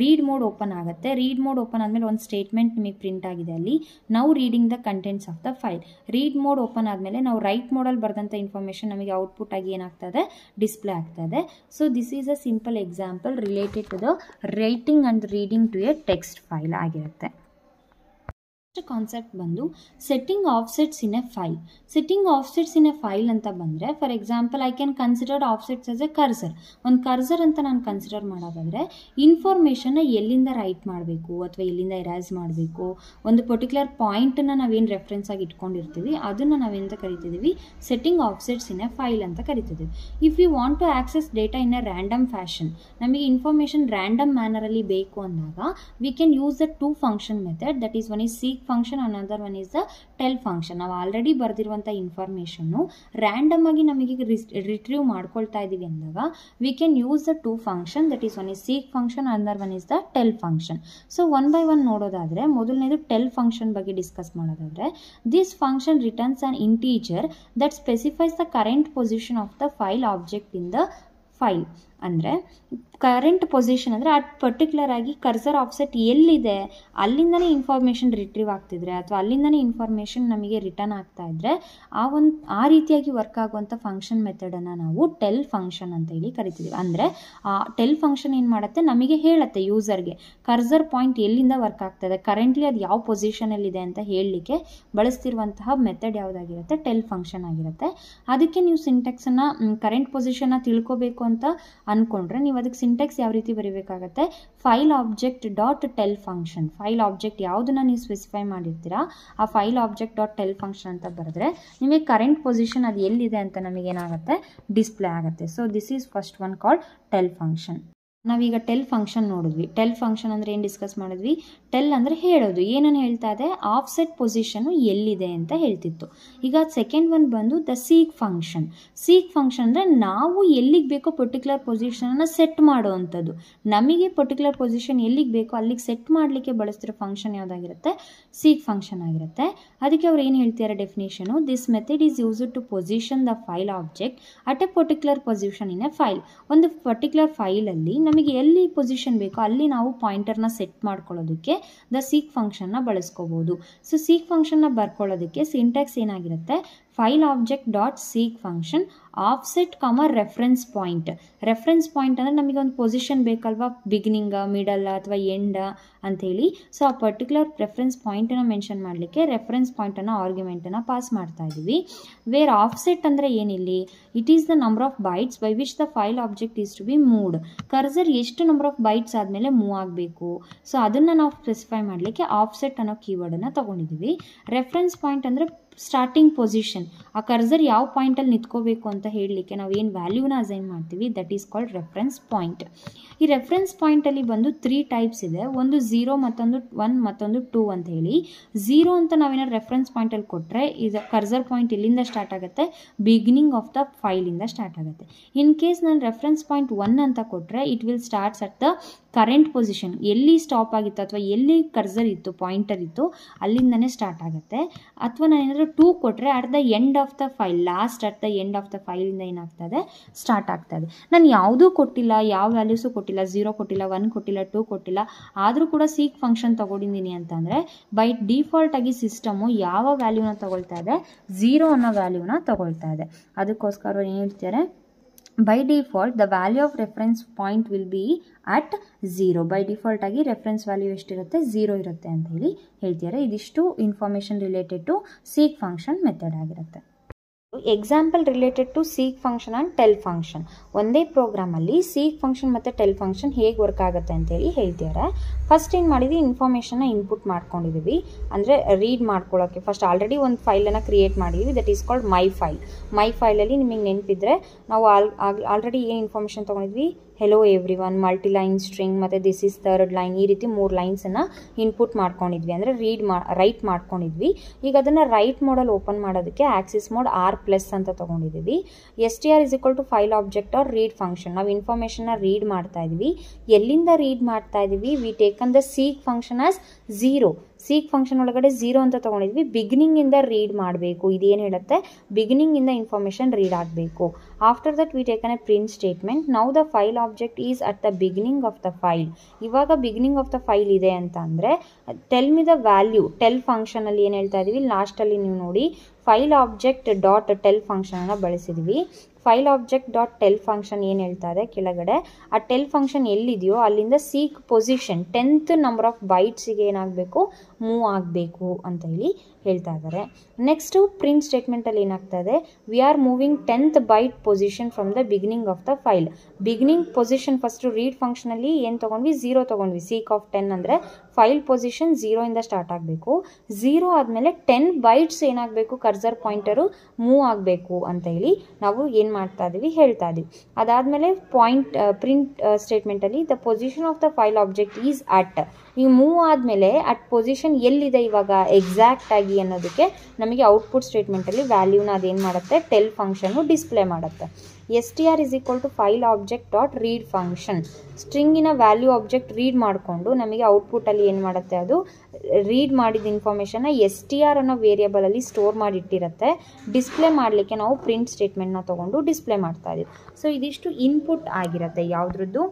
ರೀಡ್ ಮೋಡ್ ಓಪನ್ ಆಗುತ್ತೆ. ರೀಡ್ ಮೋಡ್ ಓಪನ್ ಆದಮೇಲೆ ಒಂದು ಸ್ಟೇಟ್ಮೆಂಟ್ ನಿಮಗೆ ಪ್ರಿಂಟ್ ಆಗಿದೆ ಅಲ್ಲಿ, ನಾವು reading the contents of the file. Read mode open ಆದಮೇಲೆ ನಾವು ರೈಟ್ ಮೋಡಲ್ಲಿ ಬರೆದಂಥ ಇನ್ಫಾರ್ಮೇಷನ್ ನಮಗೆ ಔಟ್ಪುಟ್ ಆಗಿ ಏನಾಗ್ತದೆ, ಡಿಸ್ಪ್ಲೇ ಆಗ್ತದೆ. So this is a simple example related to the writing and reading to a text file ಆಗಿರುತ್ತೆ. ಕಾನ್ಸೆಪ್ಟ್ ಬಂದು setting offsets in a file. Setting offsets in a file ಅಂತ ಬಂದರೆ for example I can consider offsets as a cursor. ಒಂದು cursor ಅಂತ ನಾನು consider ಮಾಡೋದಾದರೆ ಇನ್ಫಾರ್ಮೇಷನ್ನ ಎಲ್ಲಿಂದ right ಮಾಡಬೇಕು ಅಥವಾ ಎಲ್ಲಿಂದ ಎರೇಸ್ ಮಾಡಬೇಕು, ಒಂದು ಪರ್ಟಿಕ್ಯುಲರ್ ಪಾಯಿಂಟನ್ನು ನಾವೇನು ರೆಫರೆನ್ಸ್ ಆಗಿ ಇಟ್ಕೊಂಡಿರ್ತೀವಿ ಅದನ್ನು ನಾವೇನಂತ ಕರಿತಿದ್ದೀವಿ, setting offsets in a file ಅಂತ ಕರಿತಿದ್ದೀವಿ. If you want to access data in a random fashion, ನಮಗೆ ಇನ್ಫಾರ್ಮೇಷನ್ ರ್ಯಾಂಡಮ್ ಮ್ಯಾನರಲ್ಲಿ ಬೇಕು ಅಂದಾಗ we can use the two function method. That is one is seek function, another one is the tell function. ನಾವು already ಬರೆದಿರುವಂಥ ಇನ್ಫಾರ್ಮೇಷನ್ನು random ಆಗಿ ನಮಗೆ retrieve ಮಾಡ್ಕೊಳ್ತಾ ಇದ್ದೀವಿ ಅಂದಾಗ we can use the two function. That is one is seek function, another one is the tell function. So one by one ನೋಡೋದಾದರೆ ಮೊದಲನೇದು ಟೆಲ್ ಫಂಕ್ಷನ್ ಬಗ್ಗೆ ಡಿಸ್ಕಸ್ ಮಾಡೋದಾದರೆ this function returns on integer that specifies the current position of the file object in the file. ಅಂದರೆ current position ಅಂದರೆ at particular ಆಗಿ cursor offset ಎಲ್ಲಿದೆ ಅಲ್ಲಿಂದನೇ information retrieve ಆಗ್ತಿದ್ರೆ ಅಥವಾ ಅಲ್ಲಿಂದನೇ ಇನ್ಫಾರ್ಮೇಷನ್ ನಮಗೆ ರಿಟರ್ನ್ ಆಗ್ತಾ ಇದ್ದರೆ ಆ ರೀತಿಯಾಗಿ ವರ್ಕ್ ಆಗುವಂಥ ಫಂಕ್ಷನ್ ಮೆಥಡನ್ನು ನಾವು ಟೆಲ್ ಫಂಕ್ಷನ್ ಅಂತ ಹೇಳಿ ಕರಿತೀವಿ. ಅಂದರೆ ಆ ಟೆಲ್ ಫಂಕ್ಷನ್ ಏನು ಮಾಡುತ್ತೆ, ನಮಗೆ ಹೇಳುತ್ತೆ ಯೂಸರ್ಗೆ ಕರ್ಸರ್ ಪಾಯಿಂಟ್ ಎಲ್ಲಿಂದ ವರ್ಕ್ ಆಗ್ತದೆ, ಕರೆಂಟ್ಲಿ ಅದು ಯಾವ ಪೊಸಿಷನಲ್ಲಿದೆ ಅಂತ ಹೇಳಲಿಕ್ಕೆ ಬಳಸ್ತಿರುವಂತಹ ಮೆಥಡ್ ಯಾವುದಾಗಿರುತ್ತೆ, ಟೆಲ್ ಫಂಕ್ಷನ್ ಆಗಿರುತ್ತೆ. ಅದಕ್ಕೆ ನೀವು ಸಿಂಟೆಕ್ಸನ್ನು ಕರೆಂಟ್ ಪೊಸಿಷನ್ನ ತಿಳ್ಕೋಬೇಕು ಅಂತ ಅಂದ್ಕೊಂಡ್ರೆ ನೀವು ಅದಕ್ಕೆ ಸಿಂಟೆಕ್ಸ್ ಯಾವ ರೀತಿ ಬರೀಬೇಕಾಗತ್ತೆ, file object dot tell function. File object ಯಾವುದನ್ನ ನೀವು ಸ್ಪೆಸಿಫೈ ಮಾಡಿರ್ತೀರಾ ಆ file object dot tell function ಅಂತ ಬರೆದ್ರೆ ನಿಮಗೆ ಕರೆಂಟ್ ಪೊಸಿಷನ್ ಅದು ಎಲ್ಲಿದೆ ಅಂತ ನಮಗೇನಾಗುತ್ತೆ, ಡಿಸ್ಪ್ಲೇ ಆಗುತ್ತೆ. So this is first one called tell function. ನಾವೀಗ ಟೆಲ್ ಫಂಕ್ಷನ್ ನೋಡಿದ್ವಿ. ಟೆಲ್ ಫಂಕ್ಷನ್ ಅಂದರೆ ಏನು ಡಿಸ್ಕಸ್ ಮಾಡಿದ್ವಿ, ಟೆಲ್ ಅಂದರೆ ಹೇಳೋದು, ಏನನ್ನು ಹೇಳ್ತಾ ಇದೆ, ಆಫ್ಸೆಟ್ ಪೊಸಿಷನ್ನು ಎಲ್ಲಿದೆ ಅಂತ ಹೇಳ್ತಿತ್ತು. ಈಗ ಸೆಕೆಂಡ್ ಒನ್ ಬಂದು the seek function. Seek function ಅಂದರೆ ನಾವು ಎಲ್ಲಿಗೆ ಬೇಕೋ ಪರ್ಟಿಕ್ಯುಲರ್ ಪೊಸಿಷನನ್ನು ಸೆಟ್ ಮಾಡುವಂಥದ್ದು. ನಮಗೆ ಪರ್ಟಿಕ್ಯುಲರ್ ಪೊಸಿಷನ್ ಎಲ್ಲಿಗೆ ಬೇಕೋ ಅಲ್ಲಿಗೆ ಸೆಟ್ ಮಾಡಲಿಕ್ಕೆ ಬಳಸ್ತಿರೋ ಫಂಕ್ಷನ್ ಯಾವುದಾಗಿರುತ್ತೆ, ಸೀಕ್ ಫಂಕ್ಷನ್ ಆಗಿರುತ್ತೆ. ಅದಕ್ಕೆ ಅವ್ರು ಏನು ಹೇಳ್ತಿದ್ದಾರೆ definition, this method is used to position the file object at a particular position in a file. ಒಂದು ಪರ್ಟಿಕ್ಯುಲರ್ ಫೈಲಲ್ಲಿ ನಮಗೆ ಎಲ್ಲಿ ಪೊಸಿಷನ್ ಬೇಕೋ ಅಲ್ಲಿ ನಾವು ಪಾಯಿಂಟರ್ನ ಸೆಟ್ ಮಾಡ್ಕೊಳ್ಳೋದಕ್ಕೆ ದ ಸೀಕ್ ಫಂಕ್ಷನ್ನ ಬಳಸ್ಕೋಬೋದು. ಸೊ ಸೀಕ್ ಫಂಕ್ಷನ್ನ ಬರ್ಕೊಳ್ಳೋದಕ್ಕೆ ಸಿಂಟ್ಯಾಕ್ಸ್ ಏನಾಗಿರುತ್ತೆ, file object dot seek function offset reference point. Reference point ಅಂದರೆ ನಮಗೆ ಒಂದು ಪೊಸಿಷನ್ ಬೇಕಲ್ವಾ, ಬಿಗಿನಿಂಗ, ಮಿಡಲ್ ಅಥವಾ ಎಂಡ್ ಅಂಥೇಳಿ. ಸೊ ಆ ಪರ್ಟಿಕ್ಯುಲರ್ ರೆಫರೆನ್ಸ್ ಪಾಯಿಂಟನ್ನು ಮೆನ್ಷನ್ ಮಾಡಲಿಕ್ಕೆ ರೆಫರೆನ್ಸ್ ಪಾಯಿಂಟನ್ನು ಆರ್ಗ್ಯುಮೆಂಟನ್ನು ಪಾಸ್ ಮಾಡ್ತಾ ಇದ್ದೀವಿ. ವೇರ್ ಆಫ್ಸೆಟ್ ಅಂದರೆ ಏನಿಲ್ಲಿ, it is the number of bytes by which the file object is to be moved. Cursor ಎಷ್ಟು ನಂಬರ್ ಆಫ್ ಬೈಟ್ಸ್ ಆದಮೇಲೆ ಮೂವ್ ಆಗಬೇಕು, ಸೊ ಅದನ್ನು ನಾವು ಸ್ಪೆಸಿಫೈ ಮಾಡಲಿಕ್ಕೆ ಆಫ್ಸೆಟ್ ಅನ್ನೋ ಕೀವರ್ಡನ್ನು ತೊಗೊಂಡಿದ್ದೀವಿ. ರೆಫರೆನ್ಸ್ ಪಾಯಿಂಟ್ ಅಂದರೆ ಸ್ಟಾರ್ಟಿಂಗ್ ಪೊಸಿಷನ್, ಆ ಕರ್ಸರ್ ಯಾವ ಪಾಯಿಂಟಲ್ಲಿ ನಿಂತ್ಕೋಬೇಕು ಅಂತ ಹೇಳಲಿಕ್ಕೆ ನಾವು ಏನು ವ್ಯಾಲ್ಯೂನ ಅಸೈನ್ ಮಾಡ್ತೀವಿ, that is called reference point. ಈ ರೆಫರೆನ್ಸ್ ಪಾಯಿಂಟಲ್ಲಿ ಬಂದು 3 ಟೈಪ್ಸ್ ಇದೆ. ಒಂದು 0, ಮತ್ತೊಂದು 1, ಮತ್ತೊಂದು 2 ಅಂತ ಹೇಳಿ. 0 ಅಂತ ನಾವೇನಾದ್ರು ರೆಫರೆನ್ಸ್ ಪಾಯಿಂಟಲ್ಲಿ ಕೊಟ್ಟರೆ ಇದು ಕರ್ಸರ್ ಪಾಯಿಂಟ್ ಎಲ್ಲಿಂದ ಸ್ಟಾರ್ಟ್ ಆಗುತ್ತೆ, ಬಿಗಿನಿಂಗ್ ಆಫ್ ದ ಫೈಲಿಂದ ಸ್ಟಾರ್ಟ್ ಆಗುತ್ತೆ. ಇನ್ ಕೇಸ್ ನಾನು ರೆಫರೆನ್ಸ್ ಪಾಯಿಂಟ್ 1 ಅಂತ ಕೊಟ್ಟರೆ it will starts at the current position, ಎಲ್ಲಿ ಸ್ಟಾಪ್ ಆಗಿತ್ತು ಅಥವಾ ಎಲ್ಲಿ ಕರ್ಸರ್ ಇತ್ತು, ಪಾಯಿಂಟರ್ ಇತ್ತು, ಅಲ್ಲಿಂದನೇ ಸ್ಟಾರ್ಟ್ ಆಗುತ್ತೆ. ಅಥವಾ ನಾನು ಏನಾದರೂ 2 ಕೊಟ್ಟರೆ at the end of the file, last at the end of the ಫೈಲಿಂದ ಏನಾಗ್ತದೆ, ಸ್ಟಾರ್ಟ್ ಆಗ್ತದೆ. ನಾನು ಯಾವುದೂ ಕೊಟ್ಟಿಲ್ಲ, ಯಾವ ವ್ಯಾಲ್ಯೂಸು ಕೊಟ್ಟಿಲ್ಲ, 0 ಕೊಟ್ಟಿಲ್ಲ, 1 ಕೊಟ್ಟಿಲ್ಲ, 2 ಕೊಟ್ಟಿಲ್ಲ, ಆದರೂ ಕೂಡ ಸೀಕ್ ಫಂಕ್ಷನ್ ತೊಗೊಂಡಿದ್ದೀನಿ ಅಂತಂದರೆ ಬೈ ಡಿಫಾಲ್ಟ್ ಆಗಿ ಸಿಸ್ಟಮು ಯಾವ ವ್ಯಾಲ್ಯೂನ ತೊಗೊಳ್ತಾ ಇದೆ, 0 ಅನ್ನೋ ವ್ಯಾಲ್ಯೂನ ತೊಗೊಳ್ತಾ ಇದೆ. ಅದಕ್ಕೋಸ್ಕರ ಏನು ಹೇಳ್ತಾರೆ, by default the value of reference point will be at 0. by default ಆಗಿ ರೆಫರೆನ್ಸ್ ವ್ಯಾಲ್ಯೂ ಎಷ್ಟಿರುತ್ತೆ, 0 ಇರುತ್ತೆ ಅಂತ ಹೇಳಿ ಹೇಳ್ತಾರೆ. ಇದಿಷ್ಟು information related to seek function method ಆಗಿರುತ್ತೆ. Example related to seek function and tell function. ಒಂದೇ ಪ್ರೋಗ್ರಾಮಲ್ಲಿ ಸೀಕ್ ಫಂಕ್ಷನ್ ಮತ್ತು ಟೆಲ್ ಫಂಕ್ಷನ್ ಹೇಗೆ ವರ್ಕ್ ಆಗುತ್ತೆ ಅಂತೇಳಿ ಹೇಳ್ತಿದ್ದಾರೆ. ಫಸ್ಟ್ ಏನು ಮಾಡಿದ್ವಿ, ಇನ್ಫಾರ್ಮೇಷನ್ನ ಇನ್ಪುಟ್ ಮಾಡ್ಕೊಂಡಿದ್ದೀವಿ, ಅಂದರೆ ರೀಡ್ ಮಾಡ್ಕೊಳ್ಳೋಕ್ಕೆ. ಫಸ್ಟ್ ಆಲ್ರೆಡಿ ಒಂದು ಫೈಲನ್ನು ಕ್ರಿಯೇಟ್ ಮಾಡಿದ್ವಿ, that is called my file. My ಫೈಲಲ್ಲಿ ನಿಮಗೆ ನೆನಪಿದ್ರೆ ನಾವು ಆಲ್ರೆಡಿ ಏನು ಇನ್ಫಾರ್ಮೇಷನ್ ತೊಗೊಂಡಿದ್ವಿ, hello everyone, multiline string ಮತ್ತು ದಿಸ್ ಈಸ್ ಥರ್ಡ್ ಲೈನ್, ಈ ರೀತಿ 3 ಲೈನ್ಸನ್ನು ಇನ್ಪುಟ್ ಮಾಡ್ಕೊಂಡಿದ್ವಿ, ಅಂದರೆ ರೈಟ್ ಮಾಡ್ಕೊಂಡಿದ್ವಿ. ಈಗ ಅದನ್ನು ರೈಟ್ ಮೋಡಲ್ಲಿ ಓಪನ್ ಮಾಡೋದಕ್ಕೆ ಆಕ್ಸಿಸ್ ಮೋಡ್ R+ ಅಂತ ತೊಗೊಂಡಿದ್ದೀವಿ. str is equal to file object or read function. ನಾವು ಇನ್ಫಾರ್ಮೇಷನ್ನ ರೀಡ್ ಮಾಡ್ತಾ ಇದ್ದೀವಿ. ಎಲ್ಲಿಂದ ರೀಡ್ ಮಾಡ್ತಾ ಇದ್ದೀವಿ, we taken the seek function as 0. Seek function ಒಳಗಡೆ 0 ಅಂತ ತೊಗೊಂಡಿದ್ವಿ. ಬಿಗಿನಿಂಗಿಂದ ರೀಡ್ ಮಾಡಬೇಕು, ಇದೇನು ಹೇಳುತ್ತೆ, ಬಿಗಿನಿಂಗಿಂದ ಇನ್ಫಾರ್ಮೇಷನ್ ರೀಡ್ ಆಗಬೇಕು. After that we taken a print statement. Now the file object is at the beginning of the file. ಇವಾಗ ಬಿಗಿನಿಂಗ್ ಆಫ್ ದ ಫೈಲ್ ಇದೆ ಅಂತ ಅಂದರೆ tell me the value. Tell ಫಂಕ್ಷನಲ್ಲಿ ಏನು ಹೇಳ್ತಾ ಇದ್ದೀವಿ, ಲಾಸ್ಟಲ್ಲಿ ನೀವು ನೋಡಿ ಫೈಲ್ ಆಬ್ಜೆಕ್ಟ್ ಡಾಟ್ ಟೆಲ್ ಫಂಕ್ಷನನ್ನು ಬಳಸಿದ್ವಿ. File object dot tell function ಏನು ಹೇಳ್ತಾ ಇದೆ ಕೆಳಗಡೆ, ಆ ಟೆಲ್ ಫಂಕ್ಷನ್ ಎಲ್ಲಿದೆಯೋ ಅಲ್ಲಿಂದ seek position 10th number of ಬೈಟ್ಸಿಗೆ ಏನಾಗಬೇಕು, ಮೂವ್ ಆಗಬೇಕು ಅಂತ ಹೇಳಿ ಹೇಳ್ತಾ ಇದ್ದಾರೆ. ನೆಕ್ಸ್ಟು ಪ್ರಿಂಟ್ ಸ್ಟೇಟ್ಮೆಂಟಲ್ಲಿ ಏನಾಗ್ತಾ ಇದೆ, we are moving 10th byte position from the beginning of the file. Beginning position first read ಫಂಕ್ಷನಲ್ಲಿ ಏನು ತೊಗೊಂಡ್ವಿ, 0 ತೊಗೊಂಡ್ವಿ. ಸೀಕ್ ಆಫ್ 10 ಅಂದರೆ ಫೈಲ್ ಪೊಸಿಷನ್ 0 ಇಂದ ಸ್ಟಾರ್ಟ್ ಆಗಬೇಕು. 0 ಆದಮೇಲೆ 10 ಬೈಟ್ಸ್ ಏನಾಗಬೇಕು, ಕರ್ಸರ್ ಪಾಯಿಂಟರು ಮೂವ್ ಆಗಬೇಕು ಅಂತ ಹೇಳಿ ನಾವು ಏನು ಮಾಡ್ತಾ ಇದ್ದೀವಿ, ಹೇಳ್ತಾ ಇದ್ದೀವಿ. ಅದಾದಮೇಲೆ ಪ್ರಿಂಟ್ ಸ್ಟೇಟ್ಮೆಂಟಲ್ಲಿ the position of the file object is at. ಈಗ ಮೂವ್ ಆದಮೇಲೆ ಅಟ್ ಪೊಸಿಷನ್ ಎಲ್ಲಿದೆ ಇವಾಗ ಎಕ್ಸಾಕ್ಟ್ ಆಗಿ ಅನ್ನೋದಕ್ಕೆ ನಮಗೆ ಔಟ್ಪುಟ್ ಸ್ಟೇಟ್ಮೆಂಟಲ್ಲಿ ವ್ಯಾಲ್ಯೂನ ಅದೇನು ಮಾಡುತ್ತೆ, ಟೆಲ್ ಫಂಕ್ಷನ್ನು ಡಿಸ್ಪ್ಲೇ ಮಾಡುತ್ತೆ. str is equal to file object dot read function. ಸ್ಟ್ರಿಂಗಿನ ವ್ಯಾಲ್ಯೂ ಆಬ್ಜೆಕ್ಟ್ ರೀಡ್ ಮಾಡಿಕೊಂಡು ನಮಗೆ ಔಟ್ಪುಟ್ಟಲ್ಲಿ ಏನು ಮಾಡುತ್ತೆ, ಅದು ರೀಡ್ ಮಾಡಿದ ಇನ್ಫಾರ್ಮೇಷನ್ನ str ಅನ್ನೋ ವೇರಿಯಬಲಲ್ಲಿ ಸ್ಟೋರ್ ಮಾಡಿಟ್ಟಿರುತ್ತೆ. ಡಿಸ್ಪ್ಲೇ ಮಾಡಲಿಕ್ಕೆ ನಾವು ಪ್ರಿಂಟ್ ಸ್ಟೇಟ್ಮೆಂಟ್ನ ತೊಗೊಂಡು ಡಿಸ್ಪ್ಲೇ ಮಾಡ್ತಾ ಇದ್ದೀವಿ. ಸೊ ಇದಿಷ್ಟು ಇನ್ಪುಟ್ ಆಗಿರುತ್ತೆ ಯಾವುದ್ರದ್ದು,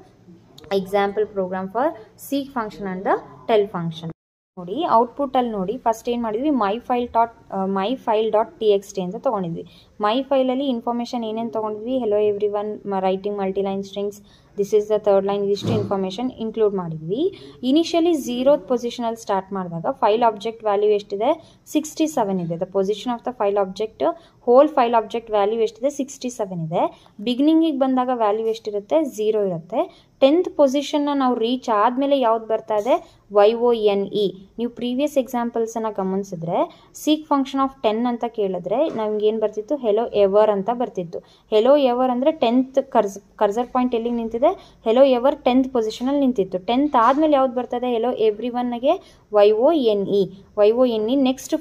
example program for seek function and the tell function. ನೋಡಿ ಔಟ್ಪುಟ್ಟಲ್ಲಿ ನೋಡಿ ಫಸ್ಟ್ ಏನು ಮಾಡಿದ್ವಿ, ಮೈ ಫೈಲ್ ಡಾಟ್ txt ಅಂತ ತೊಗೊಂಡಿದ್ವಿ. ಮೈ ಫೈಲಲ್ಲಿ ಇನ್ಫಾರ್ಮೇಷನ್ ಏನೇನು ತೊಗೊಂಡಿದ್ವಿ, hello everyone, writing multiline strings, this is the third line, ಇದಿಷ್ಟು ಇನ್ಫಾರ್ಮೇಷನ್ ಇನ್ಕ್ಲೂಡ್ ಮಾಡಿದ್ವಿ. ಇನಿಷಿಯಲಿ 0th ಪೊಸಿಷನಲ್ಲಿ ಸ್ಟಾರ್ಟ್ ಮಾಡಿದಾಗ ಫೈಲ್ ಆಬ್ಜೆಕ್ಟ್ ವ್ಯಾಲ್ಯೂ ಎಷ್ಟಿದೆ, 67 ಇದೆ. The position of the file object, whole file object value ಎಷ್ಟಿದೆ, 67 ಇದೆ. ಬಿಗಿನಿಂಗಿಗೆ ಬಂದಾಗ ವ್ಯಾಲ್ಯೂ ಎಷ್ಟಿರುತ್ತೆ, 0 ಇರುತ್ತೆ. 10th ಪೊಸಿಷನ್ನ ನಾವು ರೀಚ್ ಆದಮೇಲೆ ಯಾವ್ದು ಬರ್ತಾ ಇದೆ, YONE. ನೀವು ಪ್ರೀವಿಯಸ್ ಎಕ್ಸಾಂಪಲ್ಸನ್ನು ಗಮನಿಸಿದ್ರೆ ಸೀಕ್ ಫಂಕ್ಷನ್ ಆಫ್ 10 ಅಂತ ಕೇಳಿದ್ರೆ ನಮ್ಗೆ ಏನು ಬರ್ತಿತ್ತು, ಹೆಲೋ ಎವರ್ ಅಂತ ಬರ್ತಿತ್ತು. ಹೆಲೋ ಎವರ್ ಅಂದರೆ 10th ಕರ್ಸರ್ ಪಾಯಿಂಟ್ ಎಲ್ಲಿಗೆ ನಿಂತಿದೆ, ಹೆಲೋ ಎವರ್ 10th ಪೊಸಿಷನಲ್ಲಿ ನಿಂತಿತ್ತು. 10th ಆದಮೇಲೆ ಯಾವ್ದು ಬರ್ತದೆ, ಹೆಲೋ ಎವ್ರಿ ಒನ್ಗೆ YONE. ನೆಕ್ಸ್ಟ್